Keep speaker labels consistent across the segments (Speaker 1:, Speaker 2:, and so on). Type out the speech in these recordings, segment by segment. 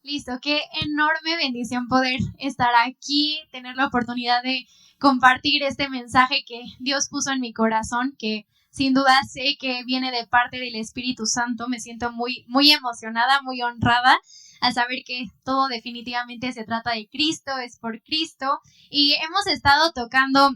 Speaker 1: Listo, qué enorme bendición poder estar aquí, tener la oportunidad de compartir este mensaje que Dios puso en mi corazón, que sin duda sé que viene de parte del Espíritu Santo. Me siento muy emocionada, muy honrada al saber que todo definitivamente se trata de Cristo, es por Cristo, y hemos estado tocando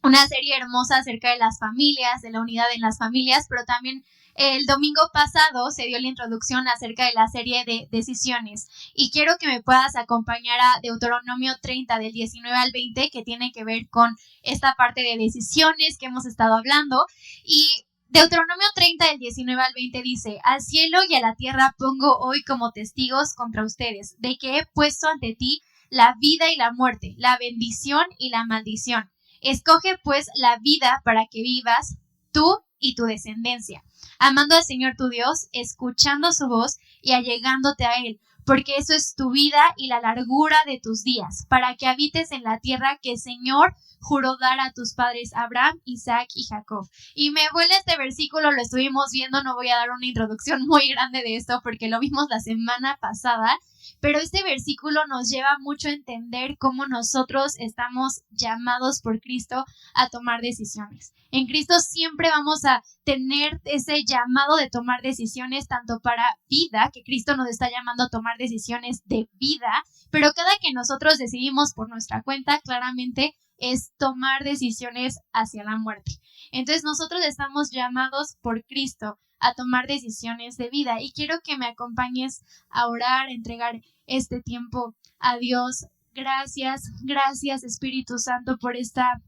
Speaker 1: una serie hermosa acerca de las familias, de la unidad en las familias, pero también el domingo pasado se dio la introducción acerca de la serie de decisiones, y quiero que me puedas acompañar a Deuteronomio 30 del 19 al 20, que tiene que ver con esta parte de decisiones que hemos estado hablando. Y Deuteronomio 30 del 19 al 20 dice: al cielo y a la tierra pongo hoy como testigos contra ustedes, de que he puesto ante ti la vida y la muerte, la bendición y la maldición. Escoge pues la vida para que vivas tú y tu descendencia, amando al Señor tu Dios, escuchando su voz y allegándote a Él, porque eso es tu vida y la largura de tus días, para que habites en la tierra que el Señor juró dar a tus padres Abraham, Isaac y Jacob. Y me vuela este versículo, lo estuvimos viendo, no voy a dar una introducción muy grande de esto porque lo vimos la semana pasada, pero este versículo nos lleva mucho a entender cómo nosotros estamos llamados por Cristo a tomar decisiones. En Cristo siempre vamos a tener ese llamado de tomar decisiones tanto para vida, que Cristo nos está llamando a tomar decisiones de vida, pero cada que nosotros decidimos por nuestra cuenta, claramente es tomar decisiones hacia la muerte. Entonces nosotros estamos llamados por Cristo a tomar decisiones de vida, y quiero que me acompañes a orar, a entregar este tiempo a Dios. Gracias Espíritu Santo por esta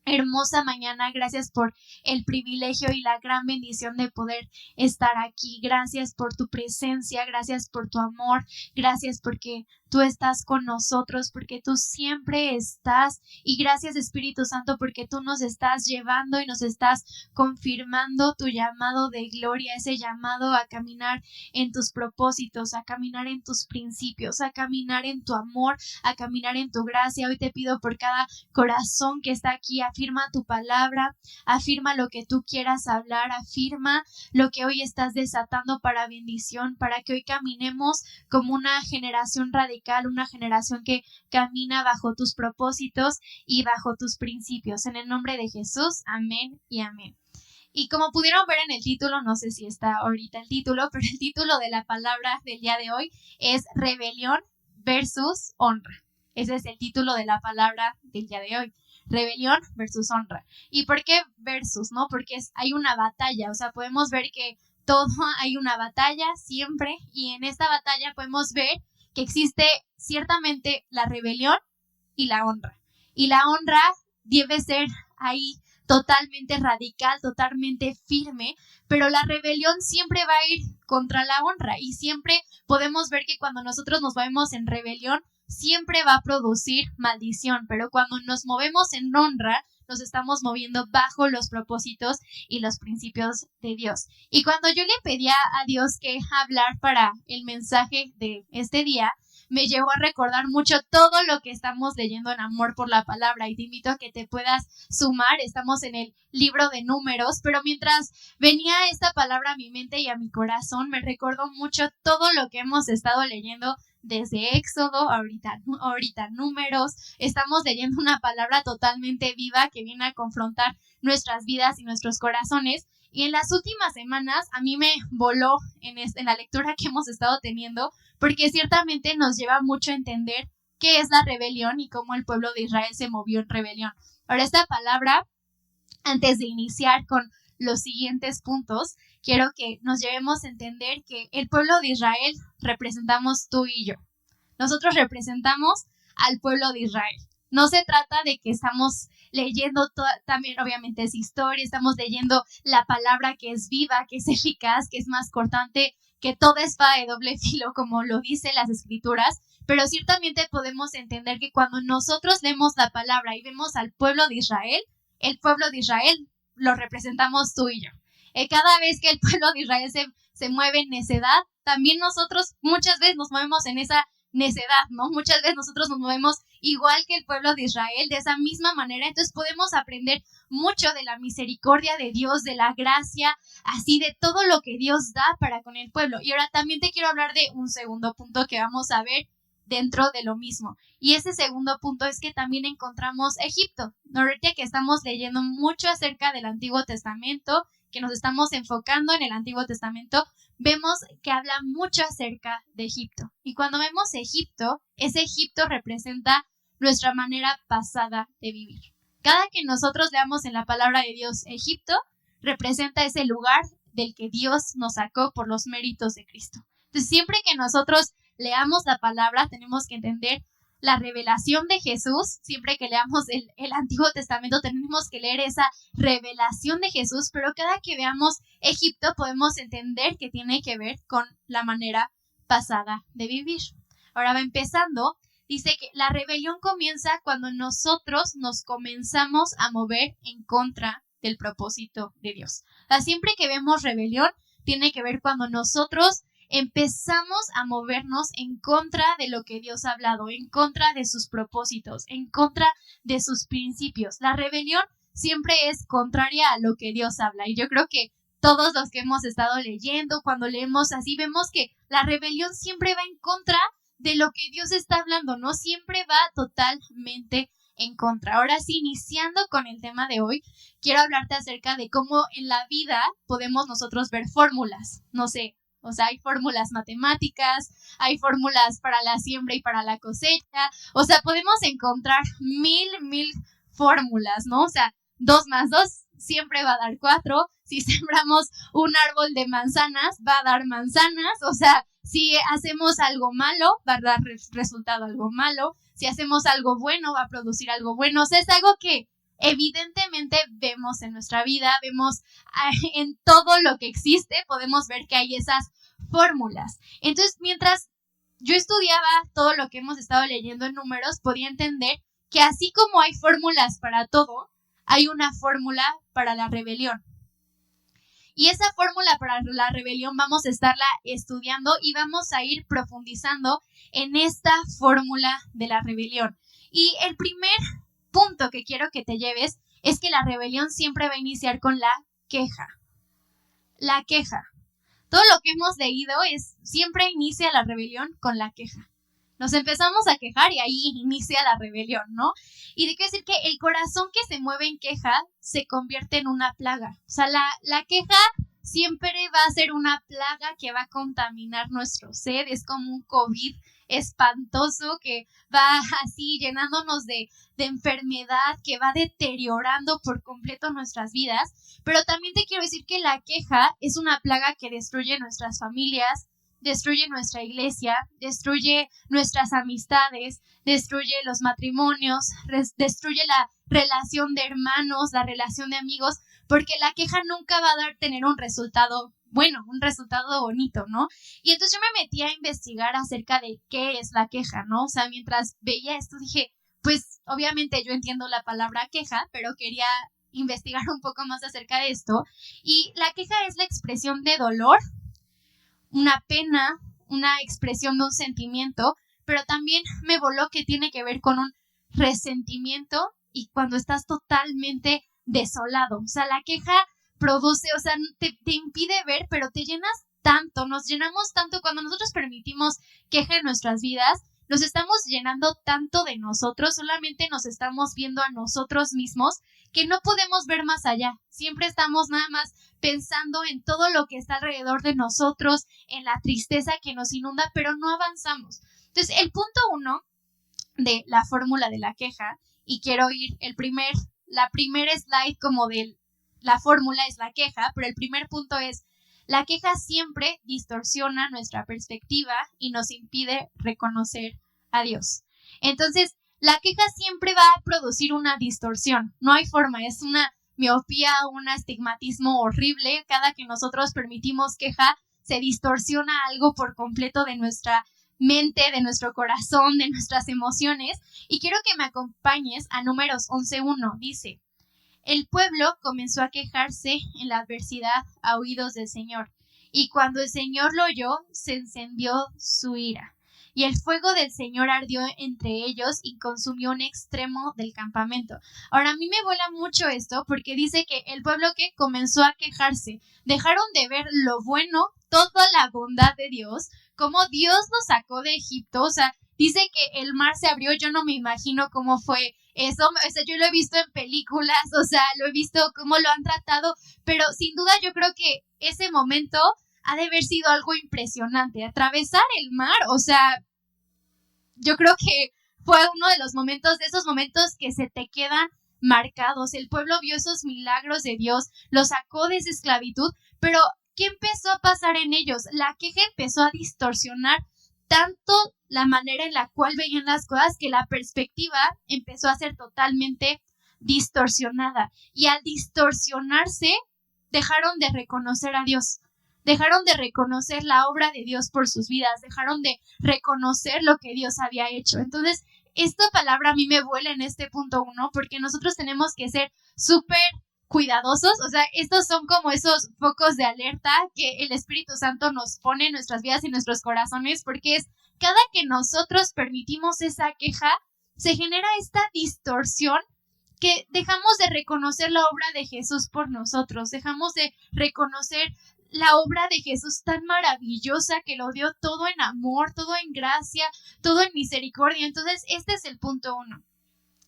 Speaker 1: hermosa mañana. Gracias por el privilegio y la gran bendición de poder estar aquí. Gracias por tu presencia, gracias por tu amor, gracias porque tú estás con nosotros, porque tú siempre estás, y gracias Espíritu Santo porque tú nos estás llevando y nos estás confirmando tu llamado de gloria, ese llamado a caminar en tus propósitos, a caminar en tus principios, a caminar en tu amor, a caminar en tu gracia. Hoy te pido por cada corazón que está aquí, afirma tu palabra, afirma lo que tú quieras hablar, afirma lo que hoy estás desatando para bendición, para que hoy caminemos como una generación radical, una generación que camina bajo tus propósitos y bajo tus principios. En el nombre de Jesús, amén y amén. Y como pudieron ver en el título, no sé si está ahorita el título, pero el título de la palabra del día de hoy es rebelión versus honra. Ese es el título de la palabra del día de hoy. Rebelión versus honra. ¿Y por qué versus? ¿No? Porque hay una batalla, o sea, podemos ver que todo hay una batalla siempre, y en esta batalla podemos ver que existe ciertamente la rebelión y la honra. Y la honra debe ser ahí totalmente radical, totalmente firme, pero la rebelión siempre va a ir contra la honra, y siempre podemos ver que cuando nosotros nos movemos en rebelión, siempre va a producir maldición, pero cuando nos movemos en honra, nos estamos moviendo bajo los propósitos y los principios de Dios. Y cuando yo le pedía a Dios que hablar para el mensaje de este día, me llevó a recordar mucho todo lo que estamos leyendo en Amor por la Palabra, y te invito a que te puedas sumar. Estamos en el libro de Números, pero mientras venía esta palabra a mi mente y a mi corazón, me recordó mucho todo lo que hemos estado leyendo desde Éxodo, ahorita Números. Estamos leyendo una palabra totalmente viva que viene a confrontar nuestras vidas y nuestros corazones. Y en las últimas semanas a mí me voló en la lectura que hemos estado teniendo, porque ciertamente nos lleva mucho a entender qué es la rebelión y cómo el pueblo de Israel se movió en rebelión. Ahora, esta palabra, antes de iniciar con los siguientes puntos, quiero que nos llevemos a entender que el pueblo de Israel representamos tú y yo. Nosotros representamos al pueblo de Israel. No se trata de que estamos leyendo también obviamente es historia, estamos leyendo la palabra que es viva, que es eficaz, que es más cortante que toda espada de doble filo, como lo dicen las escrituras, pero ciertamente podemos entender que cuando nosotros leemos la palabra y vemos al pueblo de Israel, el pueblo de Israel lo representamos tú y yo. Cada vez que el pueblo de Israel se mueve en necedad, también nosotros muchas veces nos movemos en esa necedad, ¿no? Muchas veces nosotros nos movemos igual que el pueblo de Israel, de esa misma manera. Entonces podemos aprender mucho de la misericordia de Dios, de la gracia, así de todo lo que Dios da para con el pueblo. Y ahora también te quiero hablar de un segundo punto que vamos a ver dentro de lo mismo. Y ese segundo punto es que también encontramos Egipto. Ahorita que estamos leyendo mucho acerca del Antiguo Testamento, que nos estamos enfocando en el Antiguo Testamento, vemos que habla mucho acerca de Egipto. Y cuando vemos Egipto, ese Egipto representa nuestra manera pasada de vivir. Cada que nosotros leamos en la palabra de Dios Egipto, representa ese lugar del que Dios nos sacó por los méritos de Cristo. Entonces, siempre que nosotros leamos la palabra, tenemos que entender la revelación de Jesús. Siempre que leamos el Antiguo Testamento, tenemos que leer esa revelación de Jesús, pero cada que veamos Egipto, podemos entender que tiene que ver con la manera pasada de vivir. Ahora va empezando. Dice que la rebelión comienza cuando nosotros nos comenzamos a mover en contra del propósito de Dios. O sea, siempre que vemos rebelión, tiene que ver cuando nosotros empezamos a movernos en contra de lo que Dios ha hablado, en contra de sus propósitos, en contra de sus principios. La rebelión siempre es contraria a lo que Dios habla. Y yo creo que todos los que hemos estado leyendo, cuando leemos así, vemos que la rebelión siempre va en contra de lo que Dios está hablando, ¿no? Siempre va totalmente en contra. Ahora sí, iniciando con el tema de hoy, quiero hablarte acerca de cómo en la vida podemos nosotros ver fórmulas. No sé, o sea, hay fórmulas matemáticas, hay fórmulas para la siembra y para la cosecha. O sea, podemos encontrar mil fórmulas, ¿no? O sea, 2 más 2 siempre va a dar 4. Si sembramos un árbol de manzanas, va a dar manzanas. O sea, si hacemos algo malo, va a dar resultado algo malo. Si hacemos algo bueno, va a producir algo bueno. O sea, es algo que evidentemente vemos en nuestra vida, vemos en todo lo que existe, podemos ver que hay esas fórmulas. Entonces, mientras yo estudiaba todo lo que hemos estado leyendo en números, podía entender que así como hay fórmulas para todo, hay una fórmula para la rebelión. Y esa fórmula para la rebelión vamos a estarla estudiando y vamos a ir profundizando en esta fórmula de la rebelión. Y el primer punto que quiero que te lleves es que la rebelión siempre va a iniciar con la queja. La queja. Todo lo que hemos leído siempre inicia la rebelión con la queja. Nos empezamos a quejar y ahí inicia la rebelión, ¿no? Y te quiero decir que el corazón que se mueve en queja se convierte en una plaga. O sea, la queja siempre va a ser una plaga que va a contaminar nuestro ser. Es como un COVID espantoso que va así llenándonos de enfermedad, que va deteriorando por completo nuestras vidas. Pero también te quiero decir que la queja es una plaga que destruye nuestras familias, destruye nuestra iglesia, destruye nuestras amistades, destruye los matrimonios, destruye la relación de hermanos, la relación de amigos, porque la queja nunca va a tener un resultado bueno, un resultado bonito, ¿no? Y entonces yo me metí a investigar acerca de qué es la queja, ¿no? O sea, mientras veía esto dije, pues obviamente yo entiendo la palabra queja, pero quería investigar un poco más acerca de esto. Y la queja es la expresión de dolor, una pena, una expresión de un sentimiento, pero también me voló que tiene que ver con un resentimiento y cuando estás totalmente desolado. O sea, la queja produce, o sea, te impide ver, pero te llenas tanto, nos llenamos tanto. Cuando nosotros permitimos queja en nuestras vidas, nos estamos llenando tanto de nosotros, solamente nos estamos viendo a nosotros mismos, que no podemos ver más allá. Siempre estamos nada más pensando en todo lo que está alrededor de nosotros, en la tristeza que nos inunda, pero no avanzamos. Entonces, el punto 1 de la fórmula de la queja, y quiero ir la primera slide como de la fórmula es la queja, pero el primer punto es: la queja siempre distorsiona nuestra perspectiva y nos impide reconocer a Dios. Entonces, la queja siempre va a producir una distorsión. No hay forma, es una miopía, un astigmatismo horrible. Cada que nosotros permitimos queja, se distorsiona algo por completo de nuestra mente, de nuestro corazón, de nuestras emociones. Y quiero que me acompañes a Números 11:1. Dice: el pueblo comenzó a quejarse en la adversidad a oídos del Señor, y cuando el Señor lo oyó, se encendió su ira. y el fuego del Señor ardió entre ellos y consumió un extremo del campamento. Ahora, a mí me vuela mucho esto porque dice que el pueblo que comenzó a quejarse, dejaron de ver lo bueno, toda la bondad de Dios, cómo Dios los sacó de Egipto. O sea, dice que el mar se abrió. Yo no me imagino cómo fue eso. O sea, yo lo he visto en películas, o sea, lo he visto cómo lo han tratado, pero sin duda yo creo que ese momento ha de haber sido algo impresionante. Atravesar el mar, o sea, yo creo que fue uno de esos momentos que se te quedan marcados. El pueblo vio esos milagros de Dios, los sacó de esa esclavitud, pero ¿qué empezó a pasar en ellos? La queja empezó a distorsionar tanto la manera en la cual veían las cosas que la perspectiva empezó a ser totalmente distorsionada. Y al distorsionarse, dejaron de reconocer a Dios. Dejaron de reconocer la obra de Dios por sus vidas, dejaron de reconocer lo que Dios había hecho. Entonces, esta palabra a mí me vuela en este punto 1, porque nosotros tenemos que ser súper cuidadosos. O sea, estos son como esos focos de alerta que el Espíritu Santo nos pone en nuestras vidas y en nuestros corazones, porque es cada que nosotros permitimos esa queja, se genera esta distorsión que dejamos de reconocer la obra de Jesús por nosotros, dejamos de reconocer la obra de Jesús tan maravillosa que lo dio todo en amor, todo en gracia, todo en misericordia. Entonces, este es el punto 1.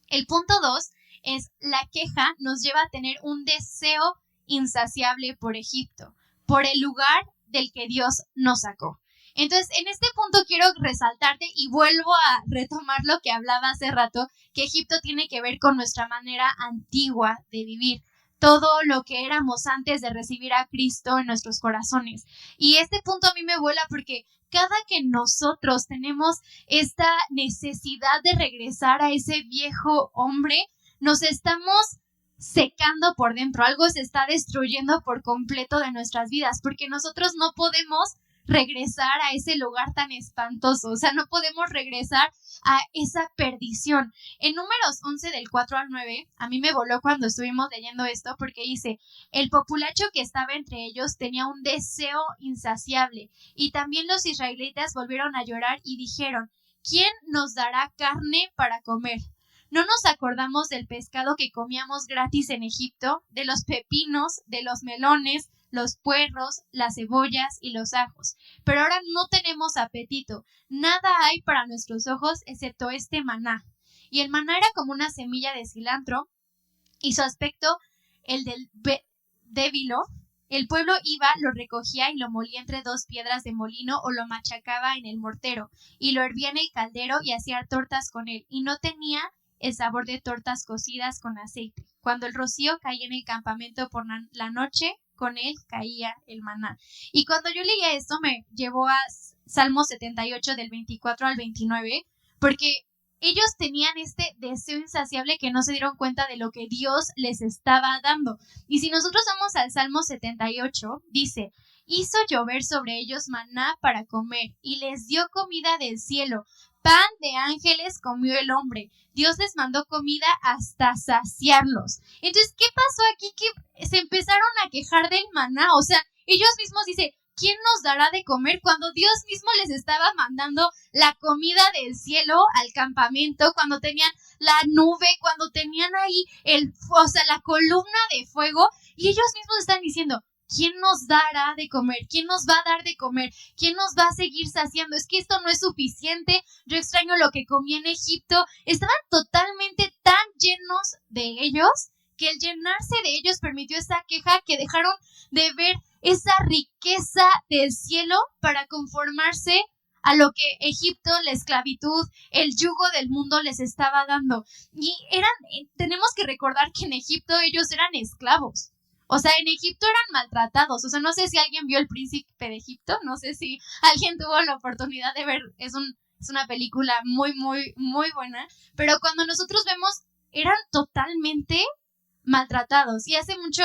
Speaker 1: El punto 2 es la queja nos lleva a tener un deseo insaciable por Egipto, por el lugar del que Dios nos sacó. Entonces, en este punto quiero resaltarte y vuelvo a retomar lo que hablaba hace rato, que Egipto tiene que ver con nuestra manera antigua de vivir, todo lo que éramos antes de recibir a Cristo en nuestros corazones. Y este punto a mí me vuela porque cada que nosotros tenemos esta necesidad de regresar a ese viejo hombre, nos estamos secando por dentro, algo se está destruyendo por completo de nuestras vidas, porque nosotros no podemos regresar a ese lugar tan espantoso, o sea, no podemos regresar a esa perdición. En Números 11 del 4 al 9, a mí me voló cuando estuvimos leyendo esto, porque dice, el populacho que estaba entre ellos tenía un deseo insaciable, y también los israelitas volvieron a llorar y dijeron, ¿quién nos dará carne para comer? ¿No nos acordamos del pescado que comíamos gratis en Egipto, de los pepinos, de los melones, los puerros, las cebollas y los ajos? Pero ahora no tenemos apetito. Nada hay para nuestros ojos excepto este maná. Y el maná era como una semilla de cilantro y su aspecto el del débilo. El pueblo iba, lo recogía y lo molía entre 2 piedras de molino o lo machacaba en el mortero y lo hervía en el caldero y hacía tortas con él, y no tenía el sabor de tortas cocidas con aceite. Cuando el rocío caía en el campamento por la noche, con él caía el maná. Y cuando yo leía esto me llevó a Salmo 78 del 24 al 29, porque ellos tenían este deseo insaciable que no se dieron cuenta de lo que Dios les estaba dando. Y si nosotros vamos al Salmo 78, dice, hizo llover sobre ellos maná para comer y les dio comida del cielo. Pan de ángeles comió el hombre. Dios les mandó comida hasta saciarlos. Entonces, ¿qué pasó aquí? Que se empezaron a quejar del maná. O sea, ellos mismos dicen, ¿quién nos dará de comer? Cuando Dios mismo les estaba mandando la comida del cielo al campamento, cuando tenían la nube, cuando tenían ahí la columna de fuego, y ellos mismos están diciendo, ¿quién nos dará de comer? ¿Quién nos va a dar de comer? ¿Quién nos va a seguir saciando? Es que esto no es suficiente. Yo extraño lo que comí en Egipto. Estaban totalmente tan llenos de ellos que el llenarse de ellos permitió esa queja, que dejaron de ver esa riqueza del cielo para conformarse a lo que Egipto, la esclavitud, el yugo del mundo les estaba dando. Y tenemos que recordar que en Egipto ellos eran esclavos. O sea, en Egipto eran maltratados. O sea, no sé si alguien vio El Príncipe de Egipto, no sé si alguien tuvo la oportunidad de ver, es una película muy, muy, muy buena, pero cuando nosotros vemos, eran totalmente maltratados. Y hace mucho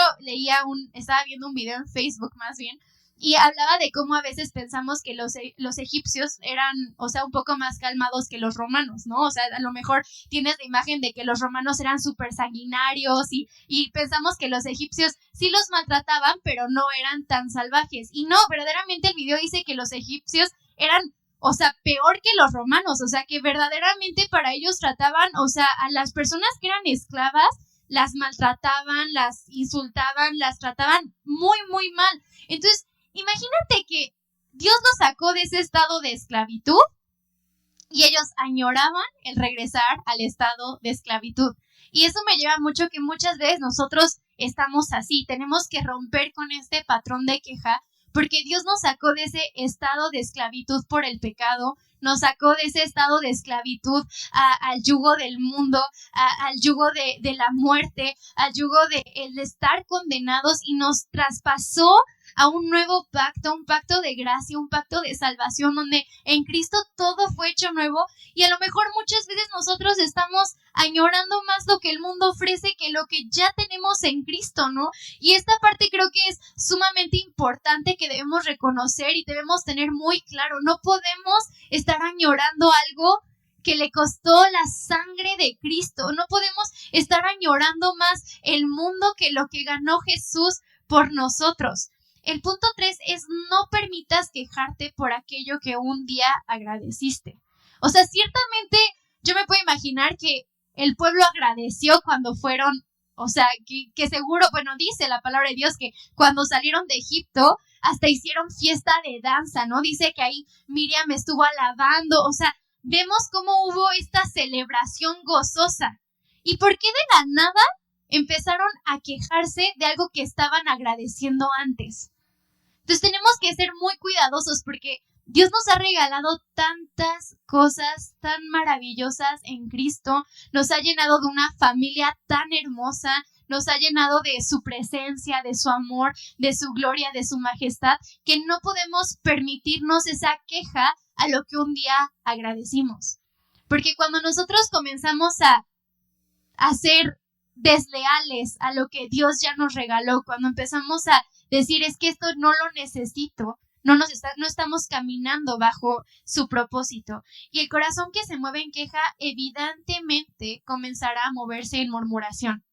Speaker 1: estaba viendo un video en Facebook más bien, y hablaba de cómo a veces pensamos que los egipcios eran, o sea, un poco más calmados que los romanos, ¿no? O sea, a lo mejor tienes la imagen de que los romanos eran súper sanguinarios y pensamos que los egipcios sí los maltrataban, pero no eran tan salvajes. Y no, verdaderamente el video dice que los egipcios eran, o sea, peor que los romanos, o sea, que verdaderamente para ellos trataban, o sea, a las personas que eran esclavas, las maltrataban, las insultaban, las trataban muy, muy mal. Entonces, imagínate que Dios los sacó de ese estado de esclavitud y ellos añoraban el regresar al estado de esclavitud. Y eso me lleva mucho que muchas veces nosotros estamos así, tenemos que romper con este patrón de queja, porque Dios nos sacó de ese estado de esclavitud por el pecado, nos sacó de ese estado de esclavitud al yugo del mundo, al yugo de la muerte, al yugo de el estar condenados, y nos traspasó a un nuevo pacto, un pacto de gracia, un pacto de salvación, donde en Cristo todo fue hecho nuevo. Y a lo mejor muchas veces nosotros estamos añorando más lo que el mundo ofrece que lo que ya tenemos en Cristo, ¿no? Y esta parte creo que es sumamente importante, que debemos reconocer y debemos tener muy claro. No podemos estar añorando algo que le costó la sangre de Cristo. No podemos estar añorando más el mundo que lo que ganó Jesús por nosotros. El punto 3 es: no permitas quejarte por aquello que un día agradeciste. O sea, ciertamente yo me puedo imaginar que el pueblo agradeció cuando fueron, o sea, que seguro, bueno, dice la palabra de Dios que cuando salieron de Egipto hasta hicieron fiesta de danza, ¿no? Dice que ahí Miriam estuvo alabando, o sea, vemos cómo hubo esta celebración gozosa. ¿Y por qué de la nada empezaron a quejarse de algo que estaban agradeciendo antes? Entonces tenemos que ser muy cuidadosos, porque Dios nos ha regalado tantas cosas tan maravillosas en Cristo, nos ha llenado de una familia tan hermosa, nos ha llenado de su presencia, de su amor, de su gloria, de su majestad, que no podemos permitirnos esa queja a lo que un día agradecimos. Porque cuando nosotros comenzamos a ser desleales a lo que Dios ya nos regaló, cuando empezamos a decir es que esto no lo necesito, no estamos caminando bajo su propósito. Y el corazón que se mueve en queja evidentemente comenzará a moverse en murmuración.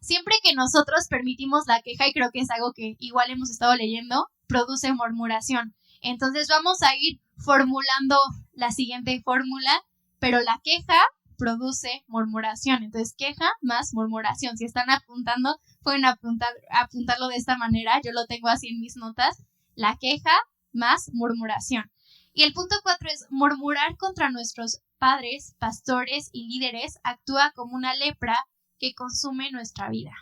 Speaker 1: Siempre que nosotros permitimos la queja, y creo que es algo que igual hemos estado leyendo, produce murmuración. Entonces vamos a ir formulando la siguiente fórmula, pero la queja produce murmuración. Entonces, queja más murmuración. Si están apuntando, pueden apuntarlo de esta manera. Yo lo tengo así en mis notas. La queja más murmuración. Y el punto 4 es: murmurar contra nuestros padres, pastores y líderes actúa como una lepra que consume nuestra vida.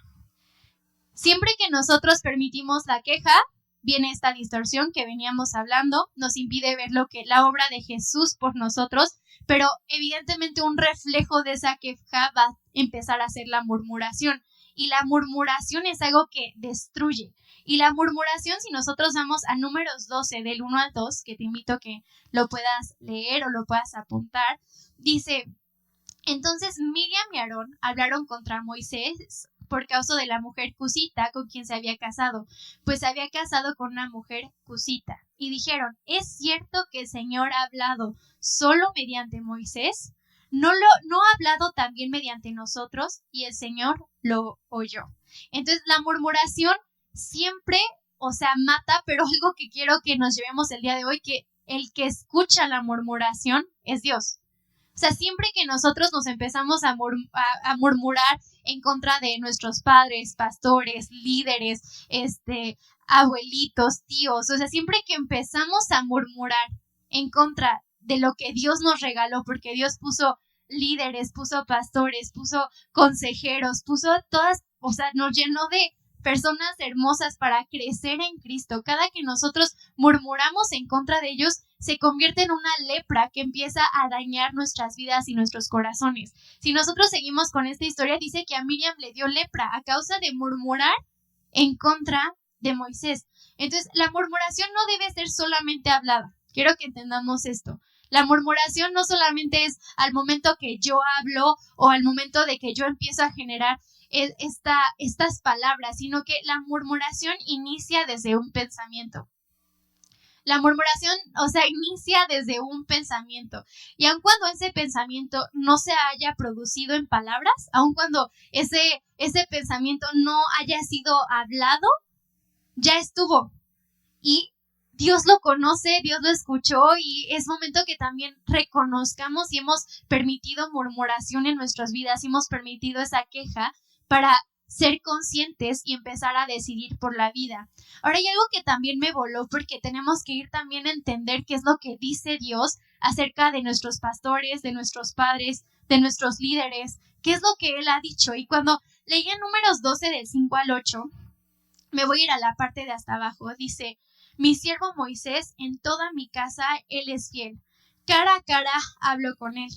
Speaker 1: Siempre que nosotros permitimos la queja, viene esta distorsión que veníamos hablando, nos impide ver lo que la obra de Jesús por nosotros, pero evidentemente un reflejo de esa queja va a empezar a ser la murmuración. Y la murmuración es algo que destruye. Y la murmuración, si nosotros vamos a Números 12, del 1 al 2, que te invito a que lo puedas leer o lo puedas apuntar, dice: entonces Miriam y Aarón hablaron contra Moisés por causa de la mujer cusita con quien se había casado, pues se había casado con una mujer cusita. Y dijeron: ¿es cierto que el Señor ha hablado solo mediante Moisés? ¿No ha hablado también mediante nosotros? Y el Señor lo oyó. Entonces la murmuración siempre, o sea, mata, pero algo que quiero que nos llevemos el día de hoy, que el que escucha la murmuración es Dios. O sea, siempre que nosotros nos empezamos a murmurar en contra de nuestros padres, pastores, líderes, abuelitos, tíos, o sea, siempre que empezamos a murmurar en contra de lo que Dios nos regaló, porque Dios puso líderes, puso pastores, puso consejeros, puso todas, o sea, nos llenó de personas hermosas para crecer en Cristo. Cada que nosotros murmuramos en contra de ellos, se convierte en una lepra que empieza a dañar nuestras vidas y nuestros corazones. Si nosotros seguimos con esta historia, dice que a Miriam le dio lepra a causa de murmurar en contra de Moisés. Entonces, la murmuración no debe ser solamente hablada. Quiero que entendamos esto. La murmuración no solamente es al momento que yo hablo o al momento de que yo empiezo a generar estas palabras, sino que la murmuración inicia desde un pensamiento. La murmuración, o sea, inicia desde un pensamiento. Y aun cuando ese pensamiento no se haya producido en palabras, aun cuando ese pensamiento no haya sido hablado, ya estuvo. Y Dios lo conoce, Dios lo escuchó y es momento que también reconozcamos si hemos permitido murmuración en nuestras vidas, si hemos permitido esa queja para ser conscientes y empezar a decidir por la vida. Ahora hay algo que también me voló porque tenemos que ir también a entender qué es lo que dice Dios acerca de nuestros pastores, de nuestros padres, de nuestros líderes, qué es lo que Él ha dicho. Y cuando leí en Números 12 del 5 al 8, me voy a ir a la parte de hasta abajo, dice: mi siervo Moisés, en toda mi casa él es fiel. Cara a cara hablo con él,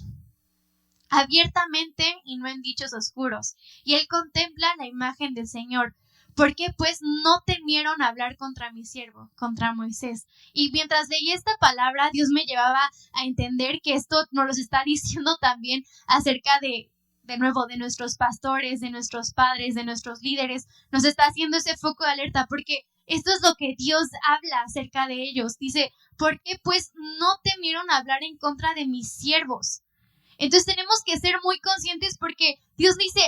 Speaker 1: abiertamente y no en dichos oscuros. Y él contempla la imagen del Señor. ¿Por qué pues no temieron hablar contra mi siervo, contra Moisés? Y mientras leía esta palabra, Dios me llevaba a entender que esto nos lo está diciendo también acerca de nuevo, de nuestros pastores, de nuestros padres, de nuestros líderes. Nos está haciendo ese foco de alerta porque esto es lo que Dios habla acerca de ellos. Dice, ¿por qué pues no temieron hablar en contra de mis siervos? Entonces tenemos que ser muy conscientes porque Dios dice,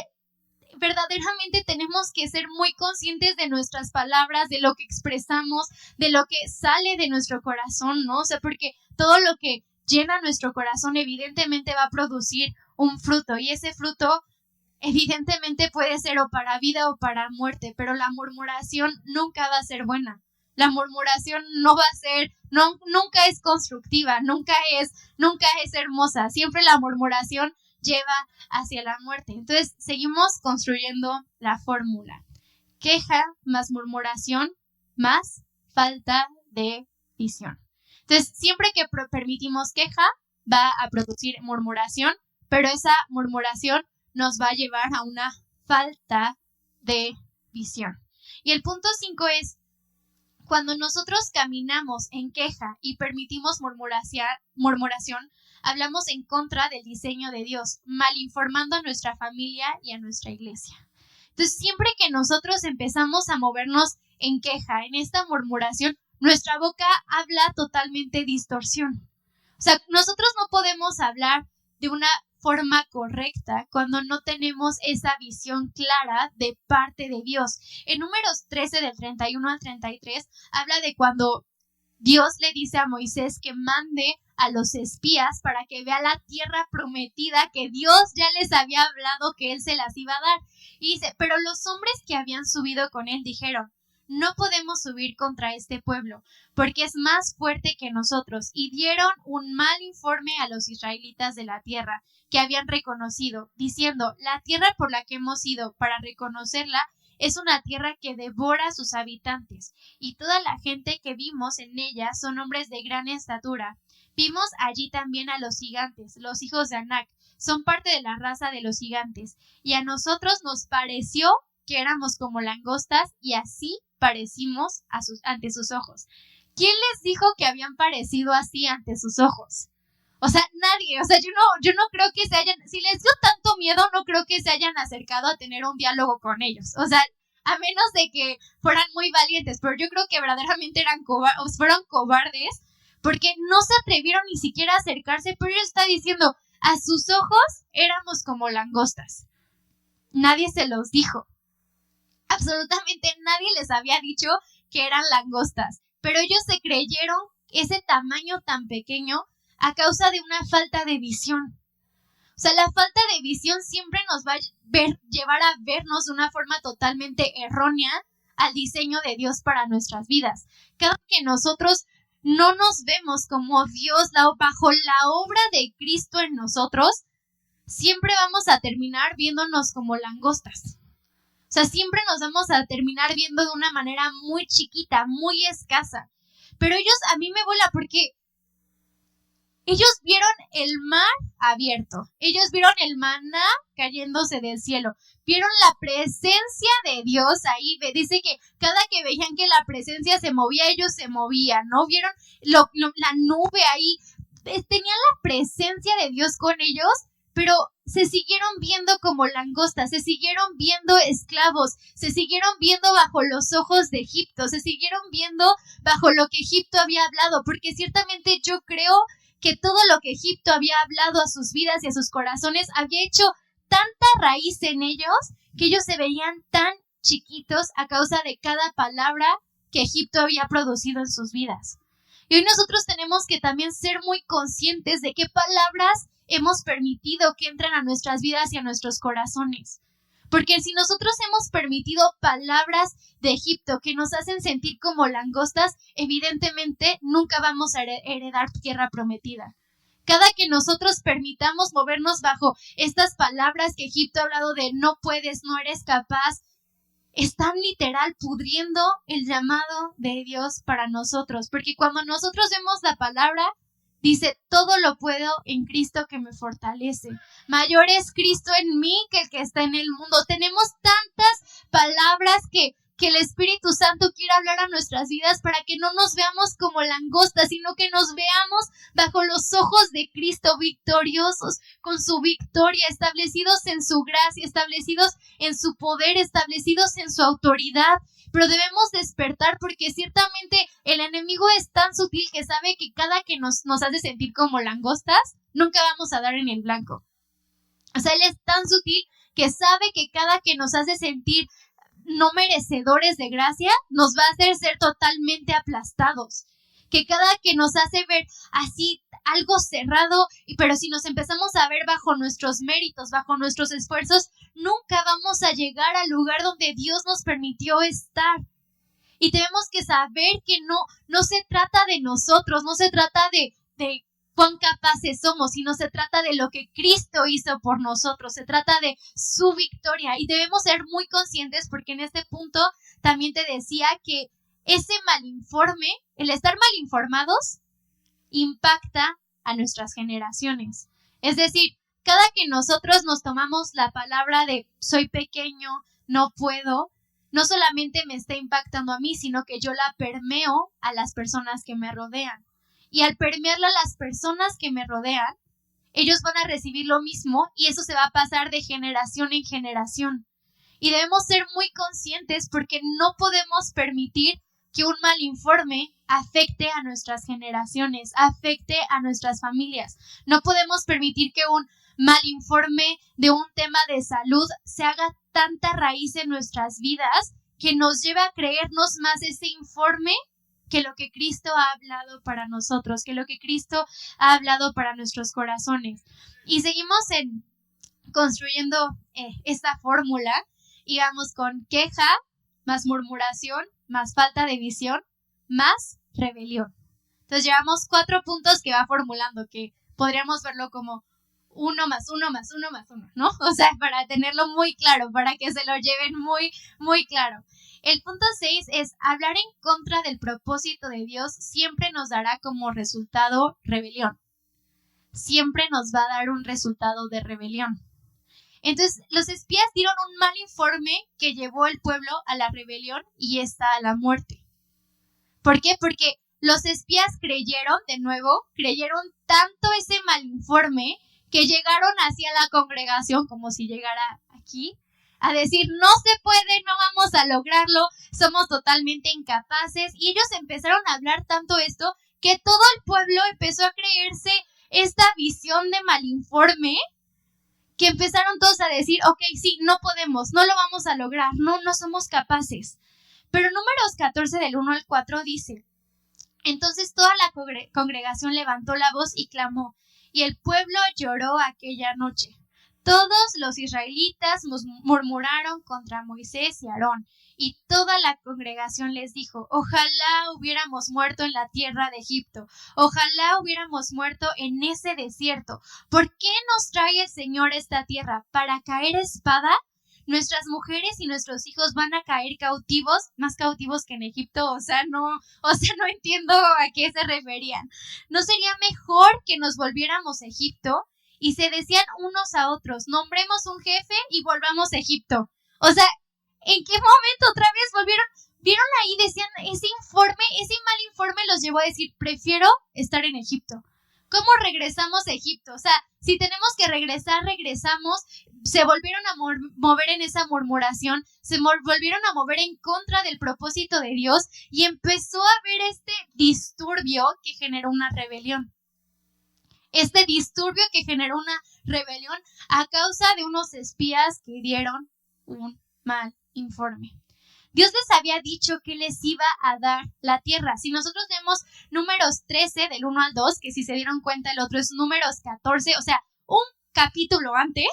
Speaker 1: verdaderamente tenemos que ser muy conscientes de nuestras palabras, de lo que expresamos, de lo que sale de nuestro corazón, ¿no? O sea, porque todo lo que llena nuestro corazón evidentemente va a producir un fruto y ese fruto evidentemente puede ser o para vida o para muerte, pero la murmuración nunca va a ser buena. La murmuración no va a ser, nunca es constructiva, nunca es hermosa. Siempre la murmuración lleva hacia la muerte. Entonces, seguimos construyendo la fórmula. Queja más murmuración más falta de visión. Entonces, siempre que permitimos queja, va a producir murmuración, pero esa murmuración nos va a llevar a una falta de visión. Y el punto 5 es, cuando nosotros caminamos en queja y permitimos murmuración, hablamos en contra del diseño de Dios, malinformando a nuestra familia y a nuestra iglesia. Entonces, siempre que nosotros empezamos a movernos en queja, en esta murmuración, nuestra boca habla totalmente distorsión. O sea, nosotros no podemos hablar de una forma correcta cuando no tenemos esa visión clara de parte de Dios. En Números 13 del 31 al 33 habla de cuando Dios le dice a Moisés que mande a los espías para que vea la tierra prometida que Dios ya les había hablado que él se las iba a dar. Y dice, pero los hombres que habían subido con él dijeron, no podemos subir contra este pueblo, porque es más fuerte que nosotros, y dieron un mal informe a los israelitas de la tierra que habían reconocido, diciendo, la tierra por la que hemos ido para reconocerla es una tierra que devora a sus habitantes, y toda la gente que vimos en ella son hombres de gran estatura. Vimos allí también a los gigantes, los hijos de Anac, son parte de la raza de los gigantes, y a nosotros nos pareció que éramos como langostas, y así parecimos ante sus ojos. ¿Quién les dijo que habían parecido así ante sus ojos? O sea, nadie. O sea, yo no creo que se hayan, si les dio tanto miedo, no creo que se hayan acercado a tener un diálogo con ellos. O sea, a menos de que fueran muy valientes, pero yo creo que verdaderamente fueron cobardes porque no se atrevieron ni siquiera a acercarse, pero él está diciendo, a sus ojos éramos como langostas. Nadie se los dijo. Absolutamente nadie les había dicho que eran langostas, pero ellos se creyeron ese tamaño tan pequeño a causa de una falta de visión. O sea, la falta de visión siempre nos va a llevar a vernos de una forma totalmente errónea al diseño de Dios para nuestras vidas. Cada que nosotros no nos vemos como Dios bajo la obra de Cristo en nosotros, siempre vamos a terminar viéndonos como langostas. O sea, siempre nos vamos a terminar viendo de una manera muy chiquita, muy escasa. Pero ellos, a mí me vuela porque ellos vieron el mar abierto. Ellos vieron el maná cayéndose del cielo. Vieron la presencia de Dios ahí. Dice que cada que veían que la presencia se movía, ellos se movían, ¿no? Vieron la nube ahí. Tenían la presencia de Dios con ellos, pero se siguieron viendo como langostas, se siguieron viendo esclavos, se siguieron viendo bajo los ojos de Egipto, se siguieron viendo bajo lo que Egipto había hablado, porque ciertamente yo creo que todo lo que Egipto había hablado a sus vidas y a sus corazones había hecho tanta raíz en ellos que ellos se veían tan chiquitos a causa de cada palabra que Egipto había producido en sus vidas. Y hoy nosotros tenemos que también ser muy conscientes de qué palabras hemos permitido que entren a nuestras vidas y a nuestros corazones. Porque si nosotros hemos permitido palabras de Egipto que nos hacen sentir como langostas, evidentemente nunca vamos a heredar tierra prometida. Cada que nosotros permitamos movernos bajo estas palabras que Egipto ha hablado de no puedes, no eres capaz, están literal pudriendo el llamado de Dios para nosotros. Porque cuando nosotros vemos la palabra, dice, todo lo puedo en Cristo que me fortalece. Mayor es Cristo en mí que el que está en el mundo. Tenemos tantas palabras que el Espíritu Santo quiere hablar a nuestras vidas para que no nos veamos como langostas, sino que nos veamos bajo los ojos de Cristo, victoriosos, con su victoria, establecidos en su gracia, establecidos en su poder, establecidos en su autoridad. Pero debemos despertar porque ciertamente el enemigo es tan sutil que sabe que cada que nos hace sentir como langostas, nunca vamos a dar en el blanco. O sea, él es tan sutil que sabe que cada que nos hace sentir no merecedores de gracia, nos va a hacer ser totalmente aplastados. Que cada que nos hace ver así algo cerrado, pero si nos empezamos a ver bajo nuestros méritos, bajo nuestros esfuerzos, nunca vamos a llegar al lugar donde Dios nos permitió estar. Y tenemos que saber que no se trata de nosotros, no se trata de cuán capaces somos, sino se trata de lo que Cristo hizo por nosotros, se trata de su victoria. Y debemos ser muy conscientes porque en este punto también te decía que ese malinforme, el estar mal informados, impacta a nuestras generaciones. Es decir, cada que nosotros nos tomamos la palabra de soy pequeño, no puedo, no solamente me está impactando a mí, sino que yo la permeo a las personas que me rodean. Y al permearla a las personas que me rodean, ellos van a recibir lo mismo y eso se va a pasar de generación en generación. Y debemos ser muy conscientes porque no podemos permitir que un mal informe afecte a nuestras generaciones, afecte a nuestras familias. No podemos permitir que un mal informe de un tema de salud se haga tanta raíz en nuestras vidas que nos lleve a creernos más ese informe que lo que Cristo ha hablado para nosotros, que lo que Cristo ha hablado para nuestros corazones. Y seguimos construyendo esta fórmula y vamos con queja, más murmuración, más falta de visión, más rebelión. Entonces llevamos 4 puntos que va formulando, que podríamos verlo como 1 más 1 más 1 más 1, ¿no? O sea, para tenerlo muy claro, para que se lo lleven muy, muy claro. El punto 6 es hablar en contra del propósito de Dios siempre nos dará como resultado rebelión. Siempre nos va a dar un resultado de rebelión. Entonces, los espías dieron un mal informe que llevó al pueblo a la rebelión y esta a la muerte. ¿Por qué? Porque los espías creyeron tanto ese mal informe que llegaron hacia la congregación, como si llegara aquí, a decir, no se puede, no vamos a lograrlo, somos totalmente incapaces. Y ellos empezaron a hablar tanto esto que todo el pueblo empezó a creerse esta visión de mal informe, que empezaron todos a decir, ok, sí, no podemos, no lo vamos a lograr, no somos capaces. Pero Números 14 del 1 al 4 dice, entonces toda la congregación levantó la voz y clamó, y el pueblo lloró aquella noche. Todos los israelitas murmuraron contra Moisés y Aarón, y toda la congregación les dijo, ojalá hubiéramos muerto en la tierra de Egipto, ojalá hubiéramos muerto en ese desierto. ¿Por qué nos trae el Señor esta tierra? ¿Para caer espada? Nuestras mujeres y nuestros hijos van a caer cautivos, más cautivos que en Egipto, o sea, no entiendo a qué se referían. ¿No sería mejor que nos volviéramos a Egipto? Y se decían unos a otros, nombremos un jefe y volvamos a Egipto. O sea, ¿en qué momento otra vez volvieron? Vieron ahí, decían, ese mal informe los llevó a decir, prefiero estar en Egipto. ¿Cómo regresamos a Egipto? O sea, si tenemos que regresar, regresamos. Se volvieron a mover en esa murmuración, se volvieron a mover en contra del propósito de Dios y empezó a haber este disturbio que generó una rebelión. Este disturbio que generó una rebelión a causa de unos espías que dieron un mal informe. Dios les había dicho que les iba a dar la tierra. Si nosotros vemos Números 13 del 1 al 2, que si se dieron cuenta el otro es Números 14, o sea, un capítulo antes,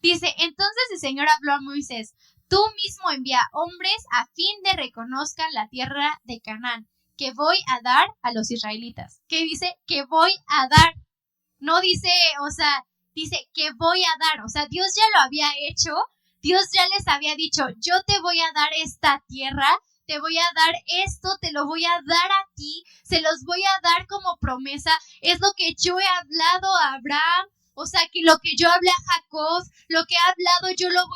Speaker 1: dice, entonces el Señor habló a Moisés, tú mismo envía hombres a fin de reconozcan la tierra de Canaán, que voy a dar a los israelitas. ¿Qué dice? Que voy a dar. No dice, o sea, dice que voy a dar. O sea, Dios ya lo había hecho. Dios ya les había dicho, yo te voy a dar esta tierra, te voy a dar esto, te lo voy a dar a ti, se los voy a dar como promesa. Es lo que yo he hablado a Abraham. O sea, que lo que yo hablé a Jacob, lo que he hablado, yo lo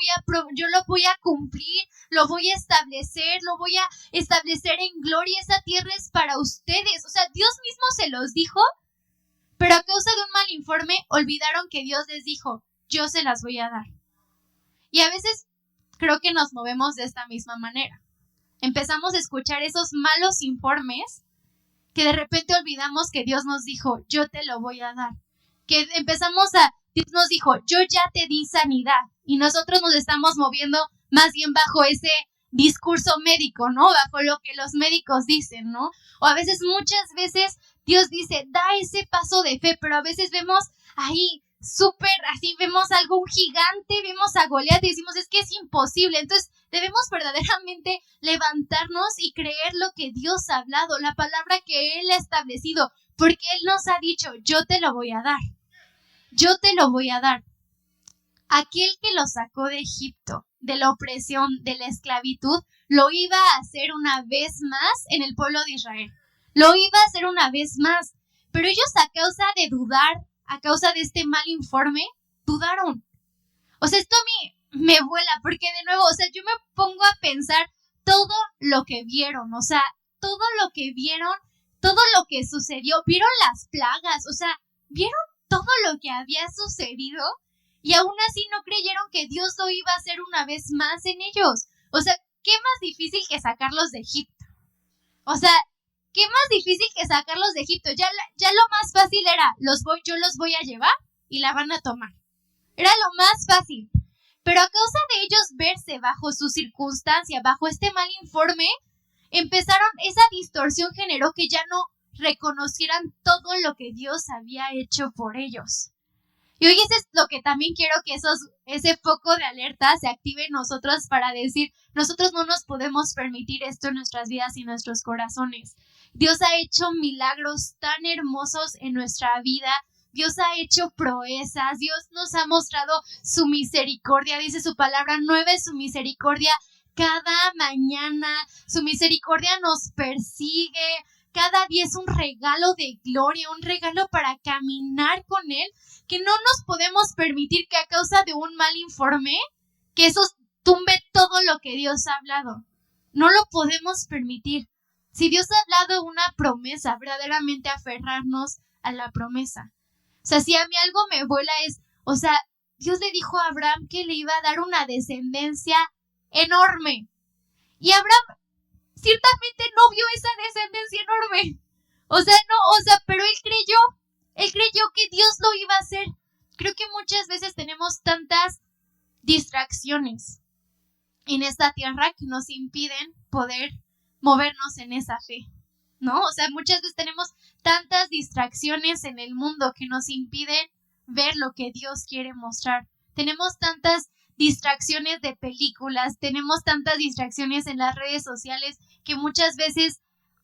Speaker 1: voy a cumplir, lo voy a establecer en gloria. Esa tierra es para ustedes. O sea, Dios mismo se los dijo, pero a causa de un mal informe olvidaron que Dios les dijo, yo se las voy a dar. Y a veces creo que nos movemos de esta misma manera. Empezamos a escuchar esos malos informes que de repente olvidamos que Dios nos dijo, yo te lo voy a dar. Que Dios nos dijo, yo ya te di sanidad, y nosotros nos estamos moviendo más bien bajo ese discurso médico, ¿no? Bajo lo que los médicos dicen, ¿no? O a veces, muchas veces, Dios dice, da ese paso de fe, pero a veces vemos ahí vemos algo, un gigante, vemos a Goliat y decimos, es que es imposible. Entonces, debemos verdaderamente levantarnos y creer lo que Dios ha hablado, la palabra que Él ha establecido, porque Él nos ha dicho, yo te lo voy a dar. Yo te lo voy a dar. Aquel que lo sacó de Egipto, de la opresión, de la esclavitud, lo iba a hacer una vez más en el pueblo de Israel. Lo iba a hacer una vez más. Pero ellos, a causa de dudar, a causa de este mal informe, dudaron. O sea, esto a mí me vuela, porque de nuevo, o sea, yo me pongo a pensar todo lo que vieron, o sea, todo lo que vieron, todo lo que sucedió, vieron las plagas, o sea, vieron todo lo que había sucedido y aún así no creyeron que Dios lo iba a hacer una vez más en ellos. O sea, ¿qué más difícil que sacarlos de Egipto? O sea, ¿qué más difícil que sacarlos de Egipto? Ya lo más fácil era, yo los voy a llevar y la van a tomar. Era lo más fácil. Pero a causa de ellos verse bajo su circunstancia, bajo este mal informe, esa distorsión generó que ya no reconocieran todo lo que Dios había hecho por ellos. Y hoy eso es lo que también quiero que ese foco de alerta se active en nosotros para decir, nosotros no nos podemos permitir esto en nuestras vidas y nuestros corazones. Dios ha hecho milagros tan hermosos en nuestra vida. Dios ha hecho proezas. Dios nos ha mostrado su misericordia. Dice su palabra, nueva es su misericordia cada mañana. Su misericordia nos persigue. Cada día es un regalo de gloria, un regalo para caminar con Él, que no nos podemos permitir que a causa de un mal informe, que eso tumbe todo lo que Dios ha hablado. No lo podemos permitir. Si Dios ha hablado una promesa, verdaderamente aferrarnos a la promesa. O sea, si a mí algo me vuela es, o sea, Dios le dijo a Abraham que le iba a dar una descendencia enorme. Y Abraham ciertamente no vio esa descendencia enorme. Pero él creyó que Dios lo iba a hacer. Creo que muchas veces tenemos tantas distracciones en esta tierra que nos impiden poder movernos en esa fe, ¿no? O sea, muchas veces tenemos tantas distracciones en el mundo que nos impiden ver lo que Dios quiere mostrar. Tenemos tantas distracciones de películas, tenemos tantas distracciones en las redes sociales que muchas veces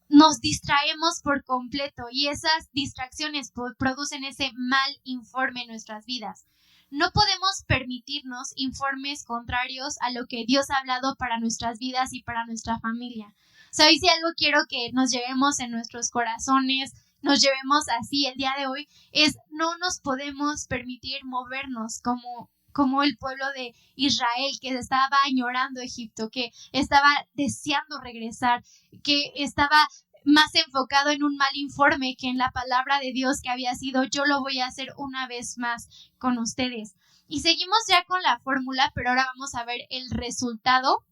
Speaker 1: nos distraemos por completo y esas distracciones producen ese mal informe en nuestras vidas. No podemos permitirnos informes contrarios a lo que Dios ha hablado para nuestras vidas y para nuestra familia. O sea, hoy si algo quiero que nos llevemos en nuestros corazones, nos llevemos así el día de hoy, es no nos podemos permitir movernos como el pueblo de Israel, que estaba añorando Egipto, que estaba deseando regresar, que estaba más enfocado en un mal informe que en la palabra de Dios que había sido, yo lo voy a hacer una vez más con ustedes. Y seguimos ya con la fórmula, pero ahora vamos a ver el resultado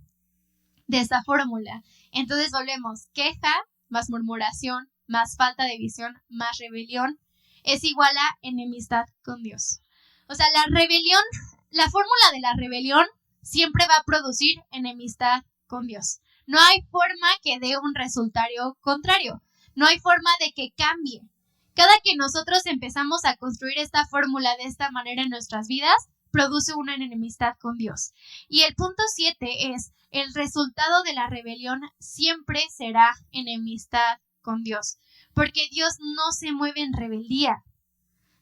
Speaker 1: de esa fórmula. Entonces volvemos, queja más murmuración, más falta de visión, más rebelión, es igual a enemistad con Dios. O sea, la fórmula de la rebelión siempre va a producir enemistad con Dios. No hay forma que dé un resultado contrario. No hay forma de que cambie. Cada que nosotros empezamos a construir esta fórmula de esta manera en nuestras vidas, produce una enemistad con Dios. Y el punto 7 es, el resultado de la rebelión siempre será enemistad con Dios, porque Dios no se mueve en rebeldía.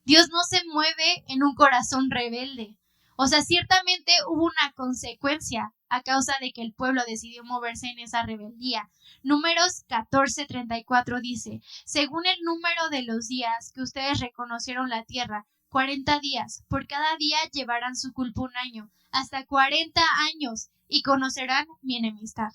Speaker 1: Dios no se mueve en un corazón rebelde. O sea, ciertamente hubo una consecuencia a causa de que el pueblo decidió moverse en esa rebeldía. Números 14:34 dice, según el número de los días que ustedes reconocieron la tierra, 40 días, por cada día llevarán su culpa 1 año, hasta 40 años, y conocerán mi enemistad.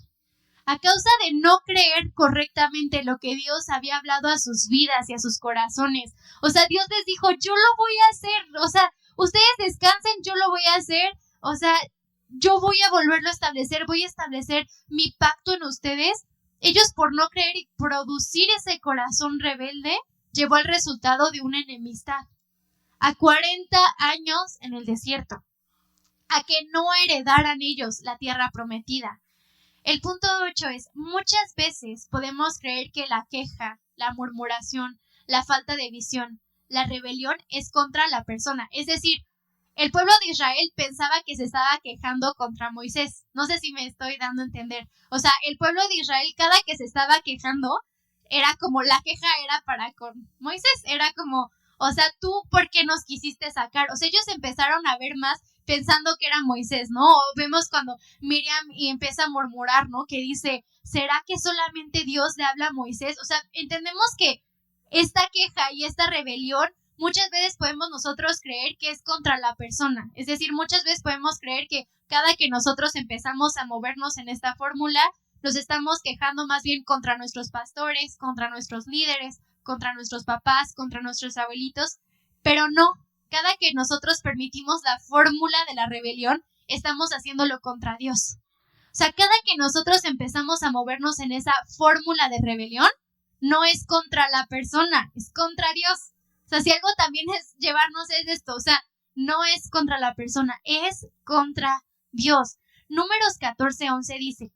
Speaker 1: A causa de no creer correctamente lo que Dios había hablado a sus vidas y a sus corazones. O sea, Dios les dijo, yo lo voy a hacer. O sea, ustedes descansen, yo lo voy a hacer. O sea, yo voy a volverlo a establecer, voy a establecer mi pacto en ustedes. Ellos, por no creer y producir ese corazón rebelde, llevó al resultado de una enemistad. A 40 años en el desierto. A que no heredaran ellos la tierra prometida. El punto 8 es, muchas veces podemos creer que la queja, la murmuración, la falta de visión, la rebelión es contra la persona. Es decir, el pueblo de Israel pensaba que se estaba quejando contra Moisés. No sé si me estoy dando a entender. O sea, el pueblo de Israel, cada que se estaba quejando, era como, la queja era para con Moisés. Era como, o sea, ¿tú por qué nos quisiste sacar? O sea, ellos empezaron a ver más pensando que era Moisés, ¿no? O vemos cuando Miriam y empieza a murmurar, ¿no? Que dice, ¿será que solamente Dios le habla a Moisés? O sea, entendemos que esta queja y esta rebelión muchas veces podemos nosotros creer que es contra la persona. Es decir, muchas veces podemos creer que cada que nosotros empezamos a movernos en esta fórmula, nos estamos quejando más bien contra nuestros pastores, contra nuestros líderes, contra nuestros papás, contra nuestros abuelitos, pero no. Cada que nosotros permitimos la fórmula de la rebelión, estamos haciéndolo contra Dios. O sea, cada que nosotros empezamos a movernos en esa fórmula de rebelión, no es contra la persona, es contra Dios. O sea, si algo también es llevarnos es esto, o sea, no es contra la persona, es contra Dios. Números 14:11 dice,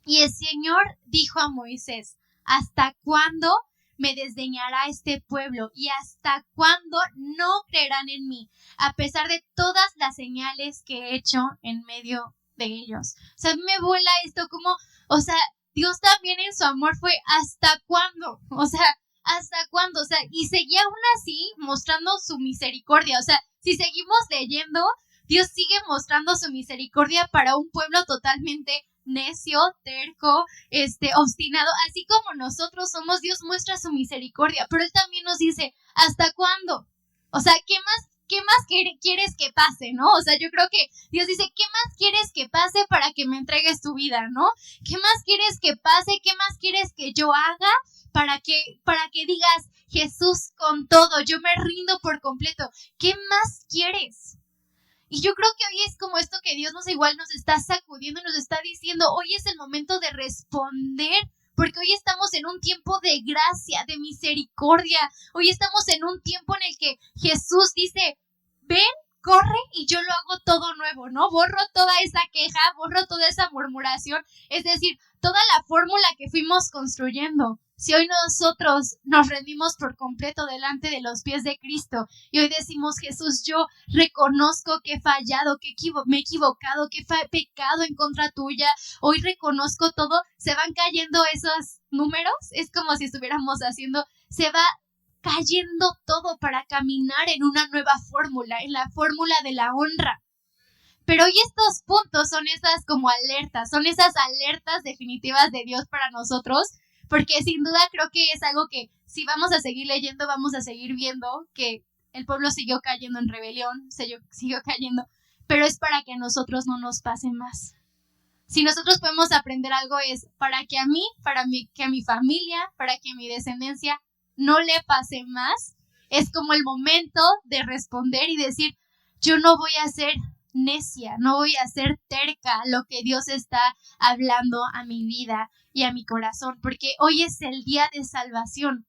Speaker 1: y el Señor dijo a Moisés, ¿hasta cuándo me desdeñará este pueblo y hasta cuándo no creerán en mí, a pesar de todas las señales que he hecho en medio de ellos? O sea, me vuela esto como, o sea, Dios también en su amor fue ¿hasta cuándo? O sea, ¿hasta cuándo? O sea, y seguía aún así mostrando su misericordia. O sea, si seguimos leyendo, Dios sigue mostrando su misericordia para un pueblo totalmente necio, terco, obstinado, así como nosotros somos, Dios muestra su misericordia, pero Él también nos dice, ¿hasta cuándo? O sea, ¿qué más quieres que pase, no? O sea, yo creo que Dios dice, ¿qué más quieres que pase para que me entregues tu vida, no? ¿Qué más quieres que pase? ¿Qué más quieres que yo haga para que digas, Jesús, con todo, yo me rindo por completo? ¿Qué más quieres? Y yo creo que hoy es como esto que Dios nos está sacudiendo y nos está diciendo, hoy es el momento de responder, porque hoy estamos en un tiempo de gracia, de misericordia. Hoy estamos en un tiempo en el que Jesús dice, ven, corre y yo lo hago todo nuevo, ¿no? Borro toda esa queja, borro toda esa murmuración, es decir, toda la fórmula que fuimos construyendo. Si hoy nosotros nos rendimos por completo delante de los pies de Cristo y hoy decimos, Jesús, yo reconozco que he fallado, que me he equivocado, que he pecado en contra tuya, hoy reconozco todo, se van cayendo esos números, es como si estuviéramos haciendo, se va cayendo todo para caminar en una nueva fórmula, en la fórmula de la honra. Pero hoy estos puntos son esas como alertas, son esas alertas definitivas de Dios para nosotros, porque sin duda creo que es algo que si vamos a seguir leyendo, vamos a seguir viendo que el pueblo siguió cayendo en rebelión, siguió cayendo, pero es para que a nosotros no nos pase más. Si nosotros podemos aprender algo es para que a mí, que a mi familia, para que a mi descendencia no le pase más, es como el momento de responder y decir, yo no voy a ser necia, no voy a ser terca lo que Dios está hablando a mi vida y a mi corazón, porque hoy es el día de salvación.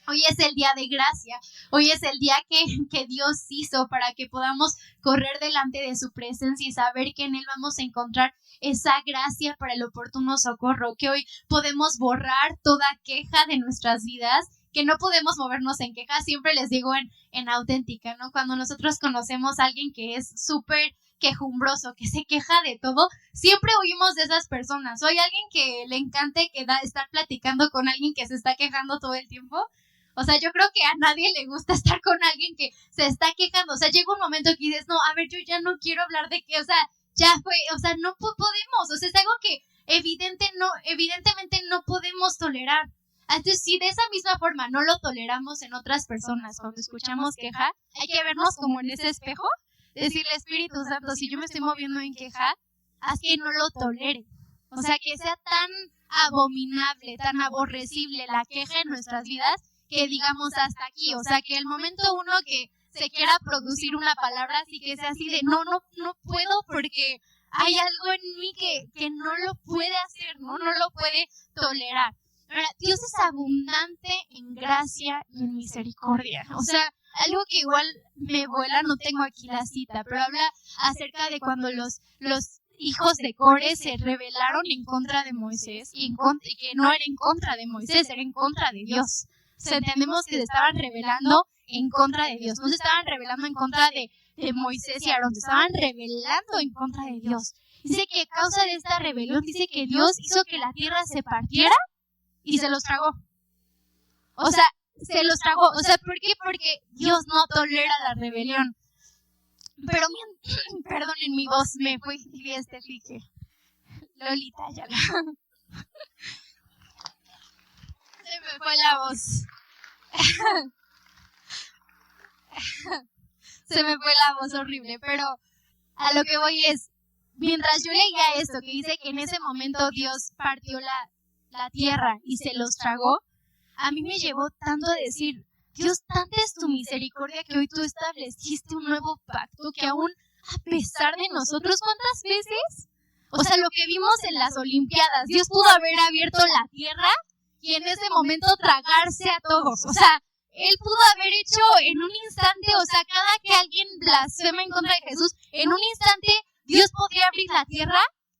Speaker 1: Hoy es el día de gracia, hoy es el día que Dios hizo para que podamos correr delante de su presencia y saber que en Él vamos a encontrar esa gracia para el oportuno socorro, que hoy podemos borrar toda queja de nuestras vidas, que no podemos movernos en queja. Siempre les digo en auténtica, ¿no? Cuando nosotros conocemos a alguien que es súper quejumbroso, que se queja de todo, siempre huimos de esas personas. O hay alguien que le encante estar platicando con alguien que se está quejando todo el tiempo. O sea, yo creo que a nadie le gusta estar con alguien que se está quejando. O sea, llega un momento que dices, no, a ver, yo ya no quiero hablar de que, o sea, ya fue, o sea, no podemos. O sea, es algo que evidentemente no podemos tolerar. Entonces, si de esa misma forma no lo toleramos en otras personas, cuando escuchamos queja, hay que vernos como en ese espejo, decirle, Espíritu Santo, si yo me estoy moviendo en queja, haz que no lo tolere. O sea, que sea tan abominable, tan aborrecible la queja en nuestras vidas, que digamos hasta aquí. O sea, que el momento uno que se quiera producir una palabra, así que sea así de, no puedo porque hay algo en mí que no lo puede hacer, no lo puede tolerar. Ahora, Dios es abundante en gracia y en misericordia. O sea, algo que igual me vuela, no tengo aquí la cita, pero habla acerca de cuando los hijos de Core se rebelaron en contra de Moisés y que no era en contra de Moisés, era en contra de Dios. O sea, entendemos que se estaban rebelando en contra de Dios, no se estaban rebelando en contra de Moisés y Aarón, se estaban rebelando en contra de Dios. Dice que a causa de esta rebelión, dice que Dios hizo que la tierra se partiera y se los tragó. O sea, se los tragó. O sea, ¿por qué? Porque Dios no tolera la rebelión. Pero, perdonen mi voz, me fui fije. Lolita, ya la... Se me fue la voz. Se me fue la voz horrible, pero a lo que voy es, mientras yo leía esto, que dice que en ese momento Dios partió la tierra y se los tragó, a mí me llevó tanto a decir, Dios, tanta es tu misericordia que hoy tú estableciste un nuevo pacto que aún a pesar de nosotros, ¿cuántas veces? O sea, lo que vimos en las Olimpiadas, Dios pudo haber abierto la tierra y en ese momento tragarse a todos. O sea, Él pudo haber hecho en un instante, o sea, cada que alguien blasfema en contra de Jesús, en un instante Dios podría abrir la tierra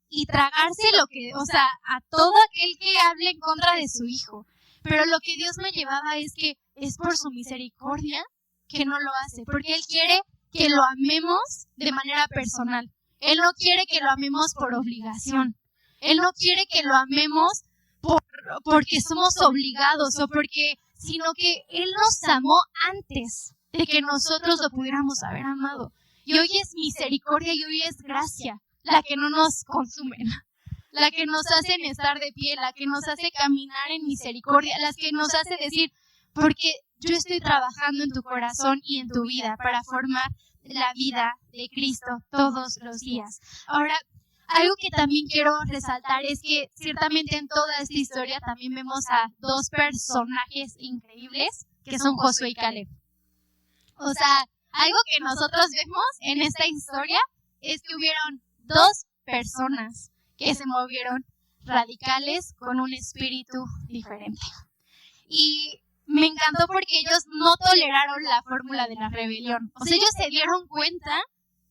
Speaker 1: y tragarse a todo aquel que hable en contra de su hijo. Pero lo que Dios me llevaba es que es por su misericordia que no lo hace, porque Él quiere que lo amemos de manera personal. Él no quiere que lo amemos por obligación. Él no quiere que lo amemos porque somos obligados sino que Él nos amó antes de que nosotros lo pudiéramos haber amado. Y hoy es misericordia y hoy es gracia la que no nos consume, la que nos hacen estar de pie, la que nos hace caminar en misericordia, la que nos hace decir, porque yo estoy trabajando en tu corazón y en tu vida para formar la vida de Cristo todos los días. Ahora, algo que también quiero resaltar es que ciertamente en toda esta historia también vemos a dos personajes increíbles que son Josué y Caleb. O sea, algo que nosotros vemos en esta historia es que hubieron dos personas que se movieron radicales con un espíritu diferente. Y me encantó porque ellos no toleraron la fórmula de la rebelión. O sea, ellos se dieron cuenta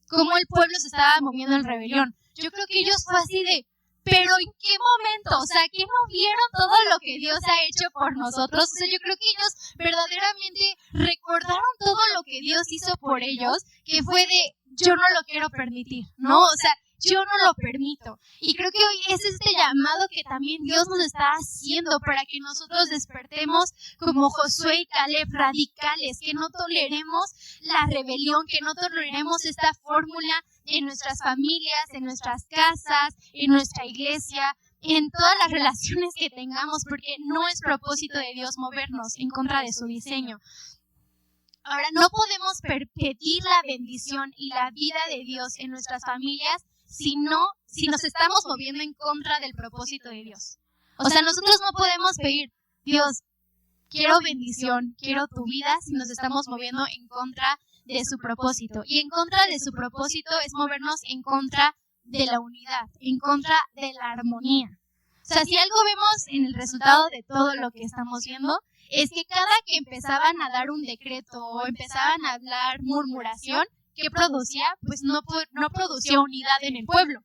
Speaker 1: cómo el pueblo se estaba moviendo en rebelión. Yo creo que ellos fue así de, pero ¿en qué momento? O sea, ¿que no vieron todo lo que Dios ha hecho por nosotros? O sea, yo creo que ellos verdaderamente recordaron todo lo que Dios hizo por ellos, que fue de, yo no lo quiero permitir, ¿no? O sea, yo no lo permito. Y creo que hoy es este llamado que también Dios nos está haciendo para que nosotros despertemos como Josué y Caleb, radicales, que no toleremos la rebelión, que no toleremos esta fórmula en nuestras familias, en nuestras casas, en nuestra iglesia, en todas las relaciones que tengamos, porque no es propósito de Dios movernos en contra de su diseño. Ahora, no podemos permitir la bendición y la vida de Dios en nuestras familias si nos estamos moviendo en contra del propósito de Dios. O sea, nosotros no podemos pedir, Dios, quiero bendición, quiero tu vida, si nos estamos moviendo en contra de su propósito. Y en contra de su propósito es movernos en contra de la unidad, en contra de la armonía. O sea, si algo vemos en el resultado de todo lo que estamos viendo, es que cada que empezaban a dar un decreto o empezaban a hablar murmuración, ¿qué producía? Pues no producía unidad en el pueblo.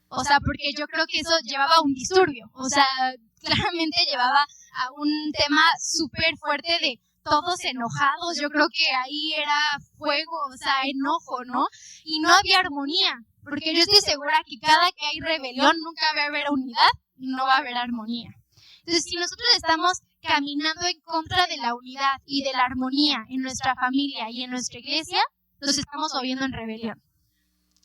Speaker 1: O sea, porque yo creo que eso llevaba a un disturbio. O sea, claramente llevaba a un tema súper fuerte de todos enojados. Yo creo que ahí era fuego, o sea, enojo, ¿no? Y no había armonía, porque yo estoy segura que cada que hay rebelión nunca va a haber unidad y no va a haber armonía. Entonces, si nosotros estamos caminando en contra de la unidad y de la armonía en nuestra familia y en nuestra iglesia, nos estamos moviendo en rebelión.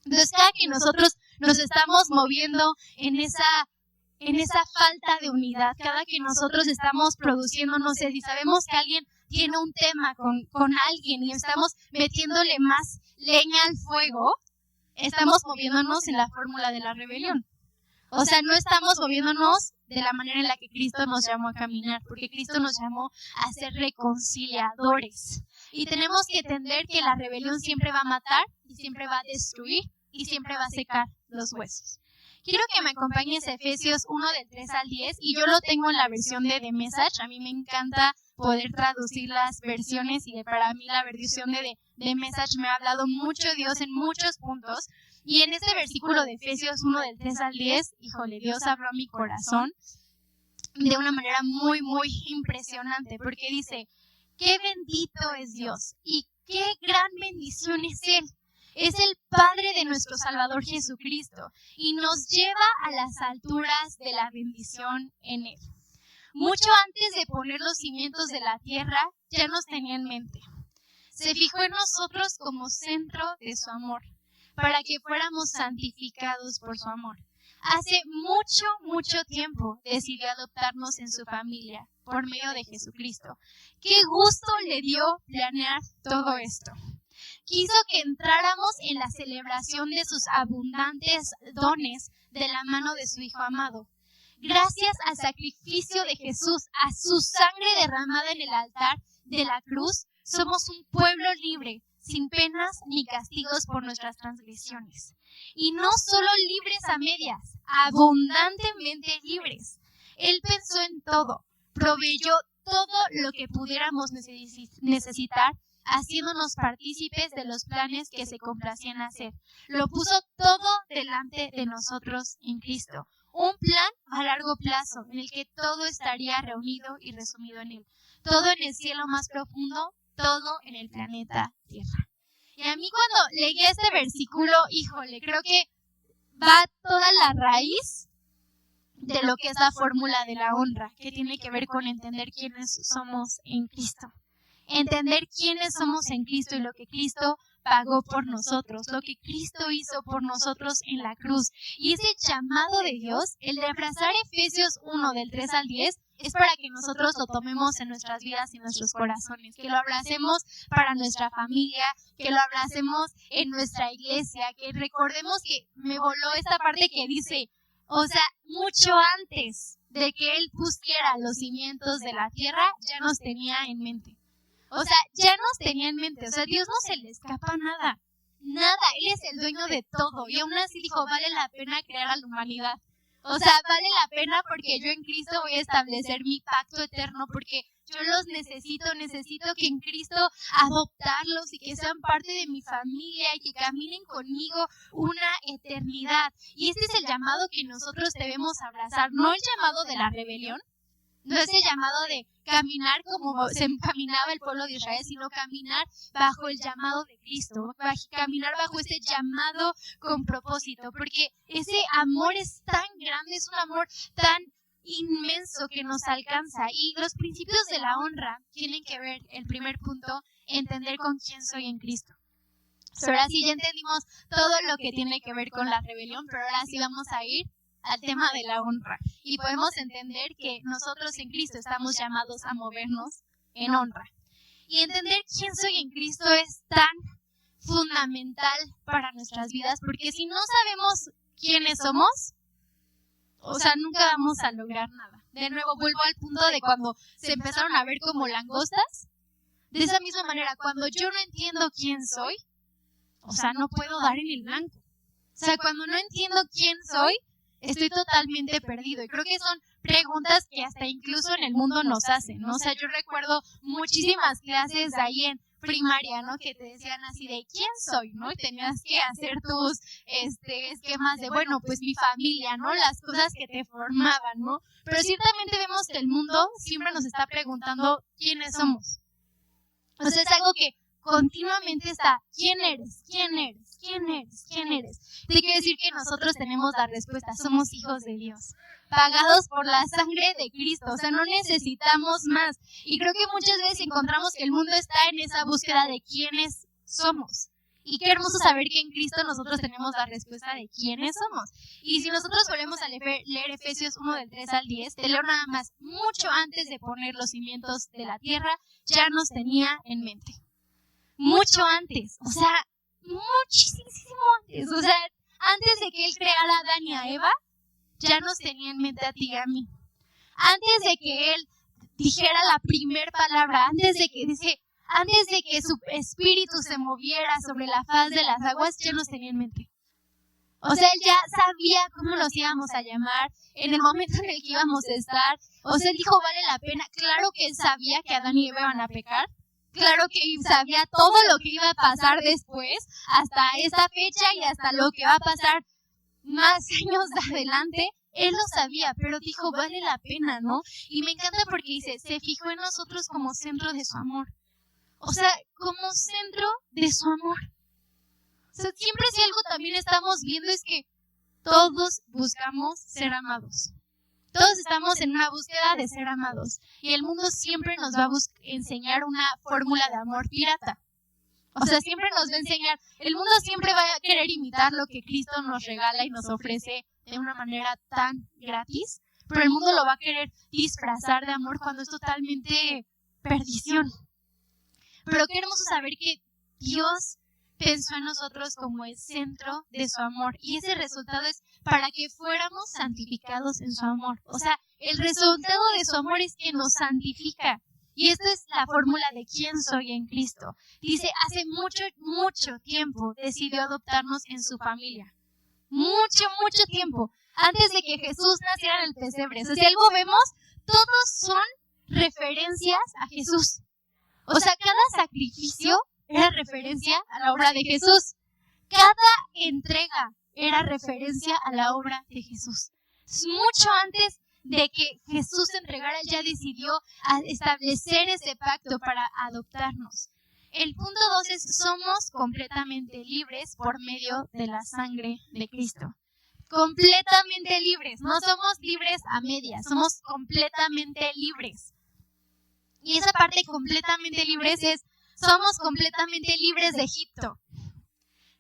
Speaker 1: Entonces, cada que nosotros nos estamos moviendo en esa falta de unidad, cada que nosotros estamos produciendo, no sé, si sabemos que alguien tiene un tema con alguien y estamos metiéndole más leña al fuego, estamos moviéndonos en la fórmula de la rebelión. O sea, no estamos moviéndonos de la manera en la que Cristo nos llamó a caminar, porque Cristo nos llamó a ser reconciliadores. Y tenemos que entender que la rebelión siempre va a matar y siempre va a destruir y siempre va a secar los huesos. Quiero que me acompañes a Efesios 1 del 3 al 10 y yo lo tengo en la versión de The Message. A mí me encanta poder traducir las versiones y para mí la versión de The Message me ha hablado mucho Dios en muchos puntos. Y en este versículo de Efesios 1 del 3 al 10, híjole, Dios habló a mi corazón de una manera muy, muy impresionante, porque dice, qué bendito es Dios y qué gran bendición es Él. Es el Padre de nuestro Salvador Jesucristo y nos lleva a las alturas de la bendición en Él. Mucho antes de poner los cimientos de la tierra, ya nos tenía en mente. Se fijó en nosotros como centro de su amor, para que fuéramos santificados por su amor. Hace mucho, mucho tiempo decidió adoptarnos en su familia por medio de Jesucristo. Qué gusto le dio planear todo esto. Quiso que entráramos en la celebración de sus abundantes dones de la mano de su Hijo amado. Gracias al sacrificio de Jesús, a su sangre derramada en el altar de la cruz, somos un pueblo libre, sin penas ni castigos por nuestras transgresiones. Y no solo libres a medias, abundantemente libres. Él pensó en todo, proveyó todo lo que pudiéramos necesitar, haciéndonos partícipes de los planes que se complacían hacer. Lo puso todo delante de nosotros en Cristo. Un plan a largo plazo en el que todo estaría reunido y resumido en Él. Todo en el cielo más profundo, todo en el planeta Tierra. Y a mí cuando leí este versículo, híjole, creo que va toda la raíz de lo que es la fórmula de la honra, que tiene que ver con entender quiénes somos en Cristo. Entender quiénes somos en Cristo y lo que Cristo pagó por nosotros, lo que Cristo hizo por nosotros en la cruz. Y ese llamado de Dios, el de abrazar Efesios 1 del 3 al 10, es para que nosotros lo tomemos en nuestras vidas y en nuestros corazones, que lo abracemos para nuestra familia, que lo abracemos en nuestra iglesia, que recordemos que me voló esta parte que dice, o sea, mucho antes de que Él pusiera los cimientos de la tierra, ya nos tenía en mente. O sea, ya nos tenía en mente. O sea, a Dios no se le escapa nada. Nada. Él es el dueño de todo. Y aún así dijo, vale la pena crear a la humanidad. O sea, vale la pena porque yo en Cristo voy a establecer mi pacto eterno, porque yo los necesito que en Cristo adoptarlos y que sean parte de mi familia y que caminen conmigo una eternidad. Y este es el llamado que nosotros debemos abrazar, no el llamado de la rebelión, no es el llamado de caminar como se caminaba el pueblo de Israel, sino caminar bajo el llamado de Cristo, caminar bajo este llamado con propósito, porque ese amor es tan grande, es un amor tan inmenso que nos alcanza. Y los principios de la honra tienen que ver, el primer punto, entender con quién soy en Cristo. Ahora sí ya entendimos todo lo que tiene que ver con la rebelión, pero ahora sí vamos a ir al tema de la honra. Y podemos entender que nosotros en Cristo estamos llamados a movernos en honra. Y entender quién soy en Cristo es tan fundamental para nuestras vidas, porque si no sabemos quiénes somos, o sea, nunca vamos a lograr nada. De nuevo, vuelvo al punto de cuando se empezaron a ver como langostas. De esa misma manera, cuando yo no entiendo quién soy, o sea, no puedo dar en el blanco. O sea, cuando no entiendo quién soy, estoy totalmente perdido. Y creo que son preguntas que hasta incluso en el mundo nos hacen, ¿no? O sea, yo recuerdo muchísimas clases ahí en primaria, ¿no? Que te decían así de ¿quién soy? ¿No? Y tenías que hacer tus esquemas de, bueno, pues mi familia, ¿no? Las cosas que te formaban, ¿no? Pero ciertamente vemos que el mundo siempre nos está preguntando quiénes somos. O sea, es algo que continuamente está, ¿quién eres? ¿Quién eres? ¿Quién eres? ¿Quién eres? Te quiero decir que nosotros tenemos la respuesta, somos hijos de Dios, pagados por la sangre de Cristo, o sea, no necesitamos más. Y creo que muchas veces encontramos que el mundo está en esa búsqueda de quiénes somos. Y qué hermoso saber que en Cristo nosotros tenemos la respuesta de quiénes somos. Y si nosotros volvemos a leer Efesios 1 del 3 al 10, te leo nada más, mucho antes de poner los cimientos de la tierra, ya nos tenía en mente. Mucho antes, o sea, muchísimo antes, o sea, antes de que Él creara a Adán y a Eva, ya nos tenía en mente a ti y a mí. Antes de que Él dijera la primer palabra, antes de que su espíritu se moviera sobre la faz de las aguas, ya nos tenía en mente. O sea, Él ya sabía cómo nos íbamos a llamar, en el momento en el que íbamos a estar. O sea, Él dijo, vale la pena. Claro que Él sabía que Adán y Eva iban a pecar. Claro que Él sabía todo lo que iba a pasar después, hasta esa fecha y hasta lo que va a pasar más años de adelante. Él lo sabía, pero dijo, vale la pena, ¿no? Y me encanta porque dice, se fijó en nosotros como centro de su amor. O sea, como centro de su amor. O sea, siempre si algo también estamos viendo es que todos buscamos ser amados. Todos estamos en una búsqueda de ser amados. Y el mundo siempre nos va a enseñar una fórmula de amor pirata. O sea, siempre nos va a enseñar, el mundo siempre va a querer imitar lo que Cristo nos regala y nos ofrece de una manera tan gratis, pero el mundo lo va a querer disfrazar de amor cuando es totalmente perdición. Pero qué hermoso saber que Dios pensó en nosotros como el centro de su amor, y ese resultado es para que fuéramos santificados en su amor. O sea, el resultado de su amor es que nos santifica. Y esta es la fórmula de quién soy en Cristo. Dice, hace mucho tiempo decidió adoptarnos en su familia. Mucho tiempo. Antes de que Jesús naciera en el pesebre. O sea, si algo vemos, todos son referencias a Jesús. O sea, cada sacrificio era referencia a la obra de Jesús. Cada entrega era referencia a la obra de Jesús. Mucho antes de que Jesús se entregara, Él ya decidió establecer ese pacto para adoptarnos. El punto 2 es, somos completamente libres por medio de la sangre de Cristo. Completamente libres, no somos libres a medias, somos completamente libres. Y esa parte completamente libres es, somos completamente libres de Egipto.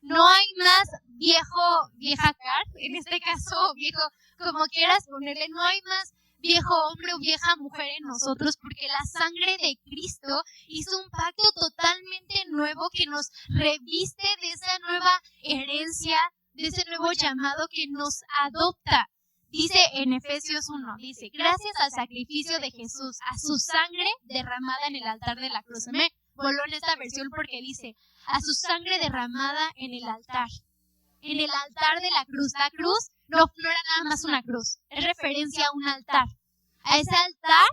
Speaker 1: No hay más vieja car, en este caso viejo, como quieras ponerle, no hay más viejo hombre o vieja mujer en nosotros, porque la sangre de Cristo hizo un pacto totalmente nuevo que nos reviste de esa nueva herencia, de ese nuevo llamado que nos adopta. Dice en Efesios 1, dice, gracias al sacrificio de Jesús, a su sangre derramada en el altar de la cruz. Me voló en esta versión porque dice, a su sangre derramada en el altar de la cruz. La cruz no era nada más una cruz, es referencia a un altar. A ese altar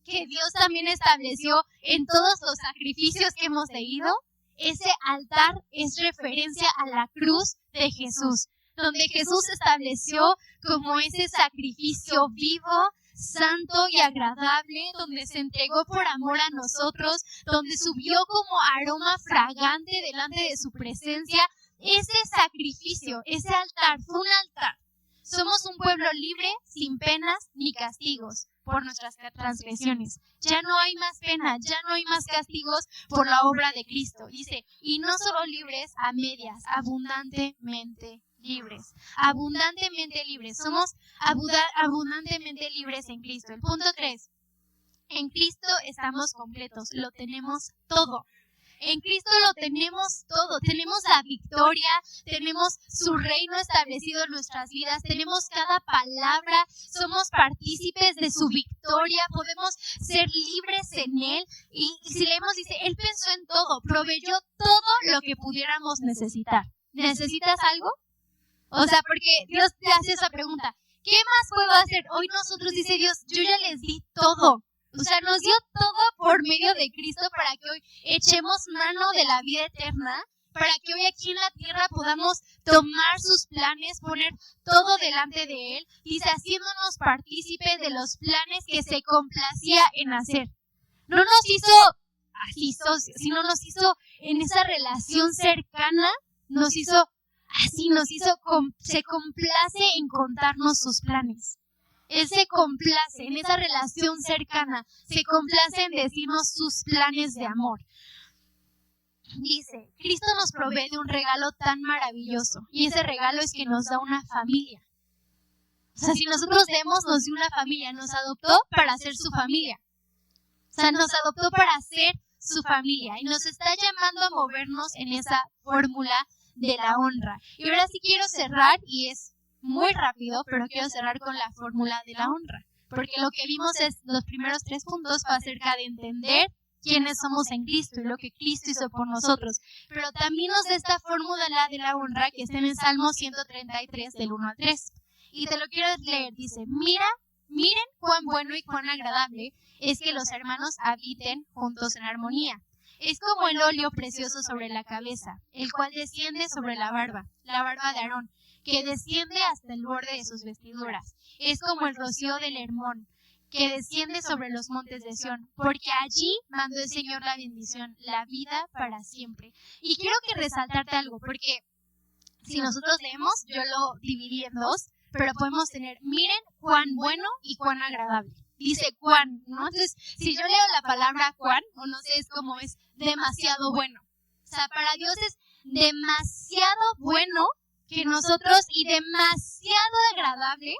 Speaker 1: que Dios también estableció en todos los sacrificios que hemos leído, ese altar es referencia a la cruz de Jesús, donde Jesús estableció como ese sacrificio vivo, santo y agradable, donde se entregó por amor a nosotros, donde subió como aroma fragante delante de su presencia. Ese sacrificio, ese altar, fue un altar. Somos un pueblo libre, sin penas ni castigos por nuestras transgresiones. Ya no hay más pena, ya no hay más castigos por la obra de Cristo. Dice, y no solo libres a medias, abundantemente libres. Abundantemente libres. Somos abundantemente libres en Cristo. El punto 3. En Cristo estamos completos. Lo tenemos todo. En Cristo lo tenemos todo. Tenemos la victoria, tenemos su reino establecido en nuestras vidas, tenemos cada palabra, somos partícipes de su victoria, podemos ser libres en Él. Y si leemos, dice, Él pensó en todo, proveyó todo lo que pudiéramos necesitar. ¿Necesitas algo? O sea, porque Dios te hace esa pregunta, ¿Qué más puedo hacer? Hoy nosotros, dice Dios, yo ya les di todo. O sea, nos dio todo por medio de Cristo para que hoy echemos mano de la vida eterna, para que hoy aquí en la tierra podamos tomar sus planes, poner todo delante de Él, dice, haciéndonos partícipes de los planes que se complacía en hacer. No nos hizo así socios, sino nos hizo en esa relación cercana, nos hizo así, se complace en contarnos sus planes. Él se complace en esa relación cercana, se complace en decirnos sus planes de amor. Dice, Cristo nos provee de un regalo tan maravilloso, y ese regalo es que nos da una familia. O sea, si nosotros nos dio una familia, nos adoptó para ser su familia. O sea, nos adoptó para ser su familia, y nos está llamando a movernos en esa fórmula de la honra. Y ahora sí quiero cerrar, y es muy rápido, pero quiero cerrar con la fórmula de la honra, porque lo que vimos es los primeros 3 puntos fue acerca de entender quiénes somos en Cristo y lo que Cristo hizo por nosotros, pero también nos da esta fórmula de la honra que está en el Salmo 133 del 1 al 3, y te lo quiero leer. Dice, miren cuán bueno y cuán agradable es que los hermanos habiten juntos en armonía. Es como el óleo precioso sobre la cabeza, el cual desciende sobre la barba de Aarón, que desciende hasta el borde de sus vestiduras. Es como el rocío del Hermón, que desciende sobre los montes de Sión, porque allí mandó el Señor la bendición, la vida para siempre. Y quiero que resaltarte algo, porque si nosotros leemos, yo lo dividí en 2, pero podemos tener, miren cuán bueno y cuán agradable. Dice cuán, ¿no? Entonces, si yo leo la palabra cuán, o no sé, es como es demasiado bueno. O sea, para Dios es demasiado bueno que nosotros, y demasiado agradable.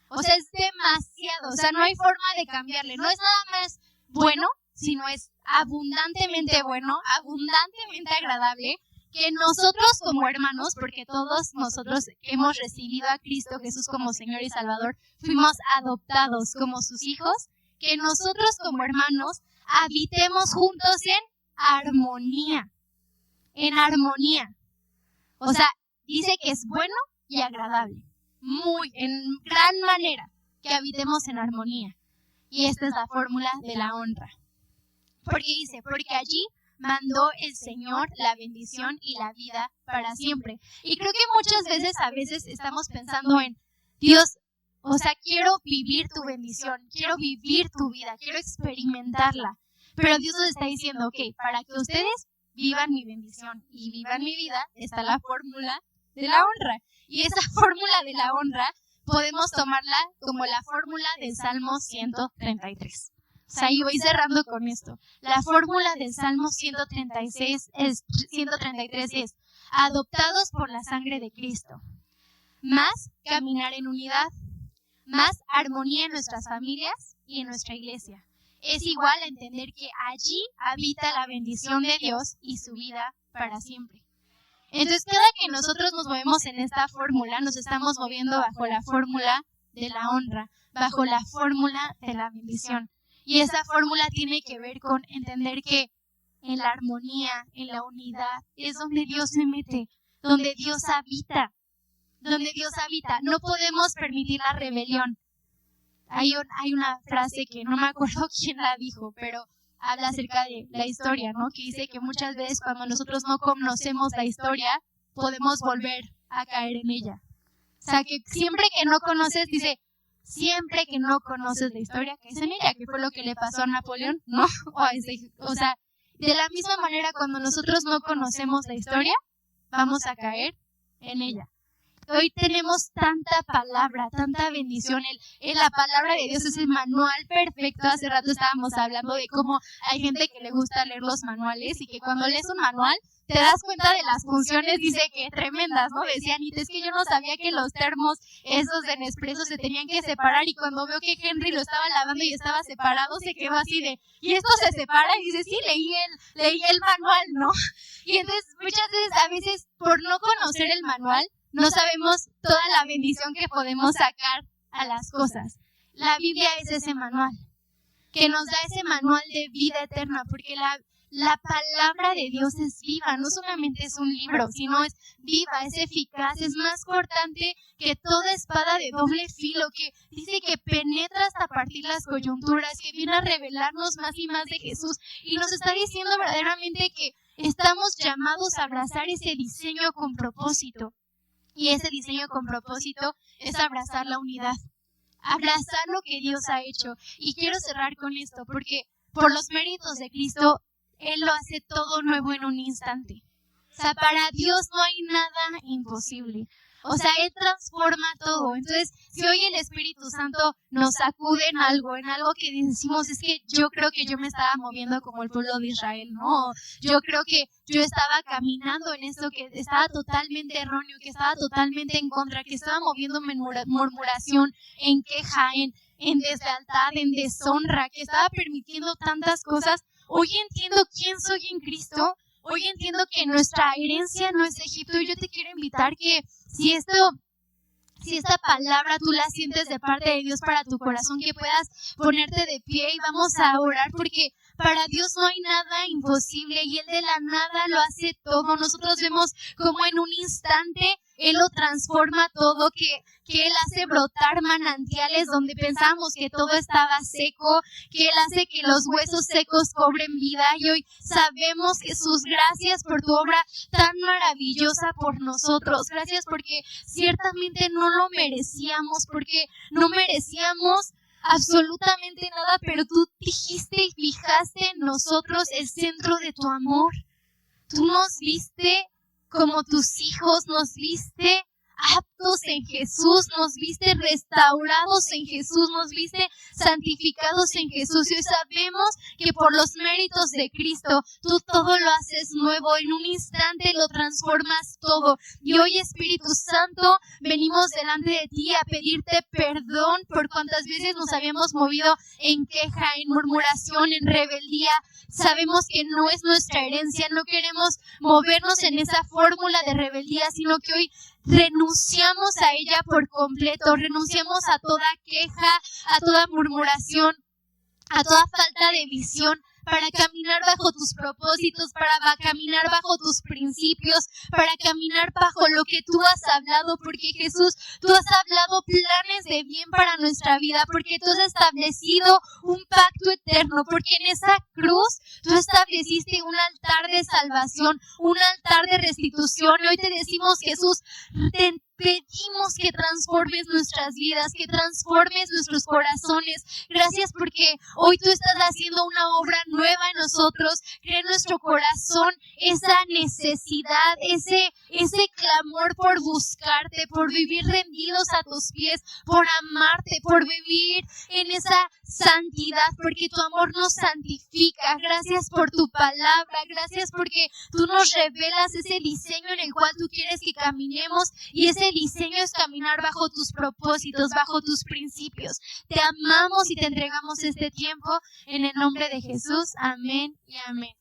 Speaker 1: O sea, es demasiado, o sea, no hay forma de cambiarle. No es nada más bueno, sino es abundantemente bueno, abundantemente agradable, que nosotros como hermanos, porque todos nosotros que hemos recibido a Cristo Jesús como Señor y Salvador, fuimos adoptados como sus hijos, que nosotros como hermanos habitemos juntos en armonía. En armonía. O sea, dice que es bueno y agradable. En gran manera, que habitemos en armonía. Y esta es la fórmula de la honra. Porque dice, porque allí mandó el Señor la bendición y la vida para siempre. Y creo que a veces estamos pensando en, Dios, o sea, quiero vivir tu bendición, quiero vivir tu vida, quiero experimentarla. Pero Dios nos está diciendo, ok, para que ustedes vivan mi bendición y vivan mi vida, está la fórmula de la honra. Y esa fórmula de la honra podemos tomarla como la fórmula del Salmo 133. O sea, y voy cerrando con esto. La fórmula del Salmo 133 es adoptados por la sangre de Cristo. Más caminar en unidad, más armonía en nuestras familias y en nuestra iglesia. Es igual a entender que allí habita la bendición de Dios y su vida para siempre. Entonces, cada que nosotros nos movemos en esta fórmula, nos estamos moviendo bajo la fórmula de la honra, bajo la fórmula de la bendición. Y esa fórmula tiene que ver con entender que en la armonía, en la unidad, es donde Dios se mete, donde Dios habita, No podemos permitir la rebelión. Hay una frase que no me acuerdo quién la dijo, pero habla acerca de la historia, ¿no? Que dice que muchas veces cuando nosotros no conocemos la historia, podemos volver a caer en ella. O sea, que siempre que no conoces, siempre que no conoces la historia, caes en ella, que fue lo que le pasó a Napoleón, ¿no? O sea, de la misma manera, cuando nosotros no conocemos la historia, vamos a caer en ella. Hoy tenemos tanta palabra, tanta bendición. La palabra de Dios es el manual perfecto. Hace rato estábamos hablando de cómo hay gente que le gusta leer los manuales y que cuando lees un manual te das cuenta de las funciones, dice que tremendas, ¿no? Decía Anita, es que yo no sabía que los termos esos de Nespresso se tenían que separar, y cuando veo que Henry lo estaba lavando y estaba separado, se quedó así de, ¿y esto se separa? Y dice, sí, leí el manual, ¿no? Y entonces muchas veces, a veces, por no conocer el manual, no sabemos toda la bendición que podemos sacar a las cosas. La Biblia es ese manual, que nos da ese manual de vida eterna, porque La palabra de Dios es viva, no solamente es un libro, sino es viva, es eficaz, es más cortante que toda espada de doble filo, que dice que penetra hasta partir las coyunturas, que viene a revelarnos más y más de Jesús. Y nos está diciendo verdaderamente que estamos llamados a abrazar ese diseño con propósito. Y ese diseño con propósito es abrazar la unidad, abrazar lo que Dios ha hecho. Y quiero cerrar con esto, porque por los méritos de Cristo, Él lo hace todo nuevo en un instante. O sea, para Dios no hay nada imposible. O sea, Él transforma todo. Entonces, si hoy el Espíritu Santo nos sacude en algo que decimos, es que yo creo que yo me estaba moviendo como el pueblo de Israel, no, yo creo que yo estaba caminando en esto que estaba totalmente erróneo, que estaba totalmente en contra, que estaba moviéndome en murmuración, en queja, en deslealtad, en deshonra, que estaba permitiendo tantas cosas. Hoy entiendo quién soy en Cristo. Hoy entiendo que nuestra herencia no es Egipto, y yo te quiero invitar que si esta palabra tú la sientes de parte de Dios para tu corazón, que puedas ponerte de pie y vamos a orar, porque para Dios no hay nada imposible y Él de la nada lo hace todo. Nosotros vemos como en un instante Él lo transforma todo, que Él hace brotar manantiales donde pensábamos que todo estaba seco, que Él hace que los huesos secos cobren vida. Y hoy sabemos, Jesús, gracias por tu obra tan maravillosa por nosotros. Gracias porque ciertamente no lo merecíamos, porque no merecíamos absolutamente nada, pero tú dijiste y fijaste en nosotros el centro de tu amor. Tú nos viste como tus hijos, nos viste aptos en Jesús, nos viste restaurados en Jesús, nos viste santificados en Jesús. Y hoy sabemos que por los méritos de Cristo, tú todo lo haces nuevo, en un instante lo transformas todo. Y hoy, Espíritu Santo, venimos delante de ti a pedirte perdón por cuantas veces nos habíamos movido en queja, en murmuración, en rebeldía. Sabemos que no es nuestra herencia, no queremos movernos en esa fórmula de rebeldía, sino que hoy renunciamos a ella por completo, renunciamos a toda queja, a toda murmuración, a toda falta de visión, para caminar bajo tus propósitos, para caminar bajo tus principios, para caminar bajo lo que tú has hablado, porque Jesús, tú has hablado planes de bien para nuestra vida, porque tú has establecido un pacto eterno, porque en esa cruz tú estableciste un altar de salvación, un altar de restitución. Y hoy te decimos, Jesús, te pedimos que transformes nuestras vidas, que transformes nuestros corazones. Gracias porque hoy tú estás haciendo una obra nueva en nosotros. Crea en nuestro corazón esa necesidad, ese clamor por buscarte, por vivir rendidos a tus pies, por amarte, por vivir en esa santidad, porque tu amor nos santifica. Gracias por tu palabra, gracias porque tú nos revelas ese diseño en el cual tú quieres que caminemos, y ese diseño es caminar bajo tus propósitos, bajo tus principios. Te amamos y te entregamos este tiempo en el nombre de Jesús. Amén y amén.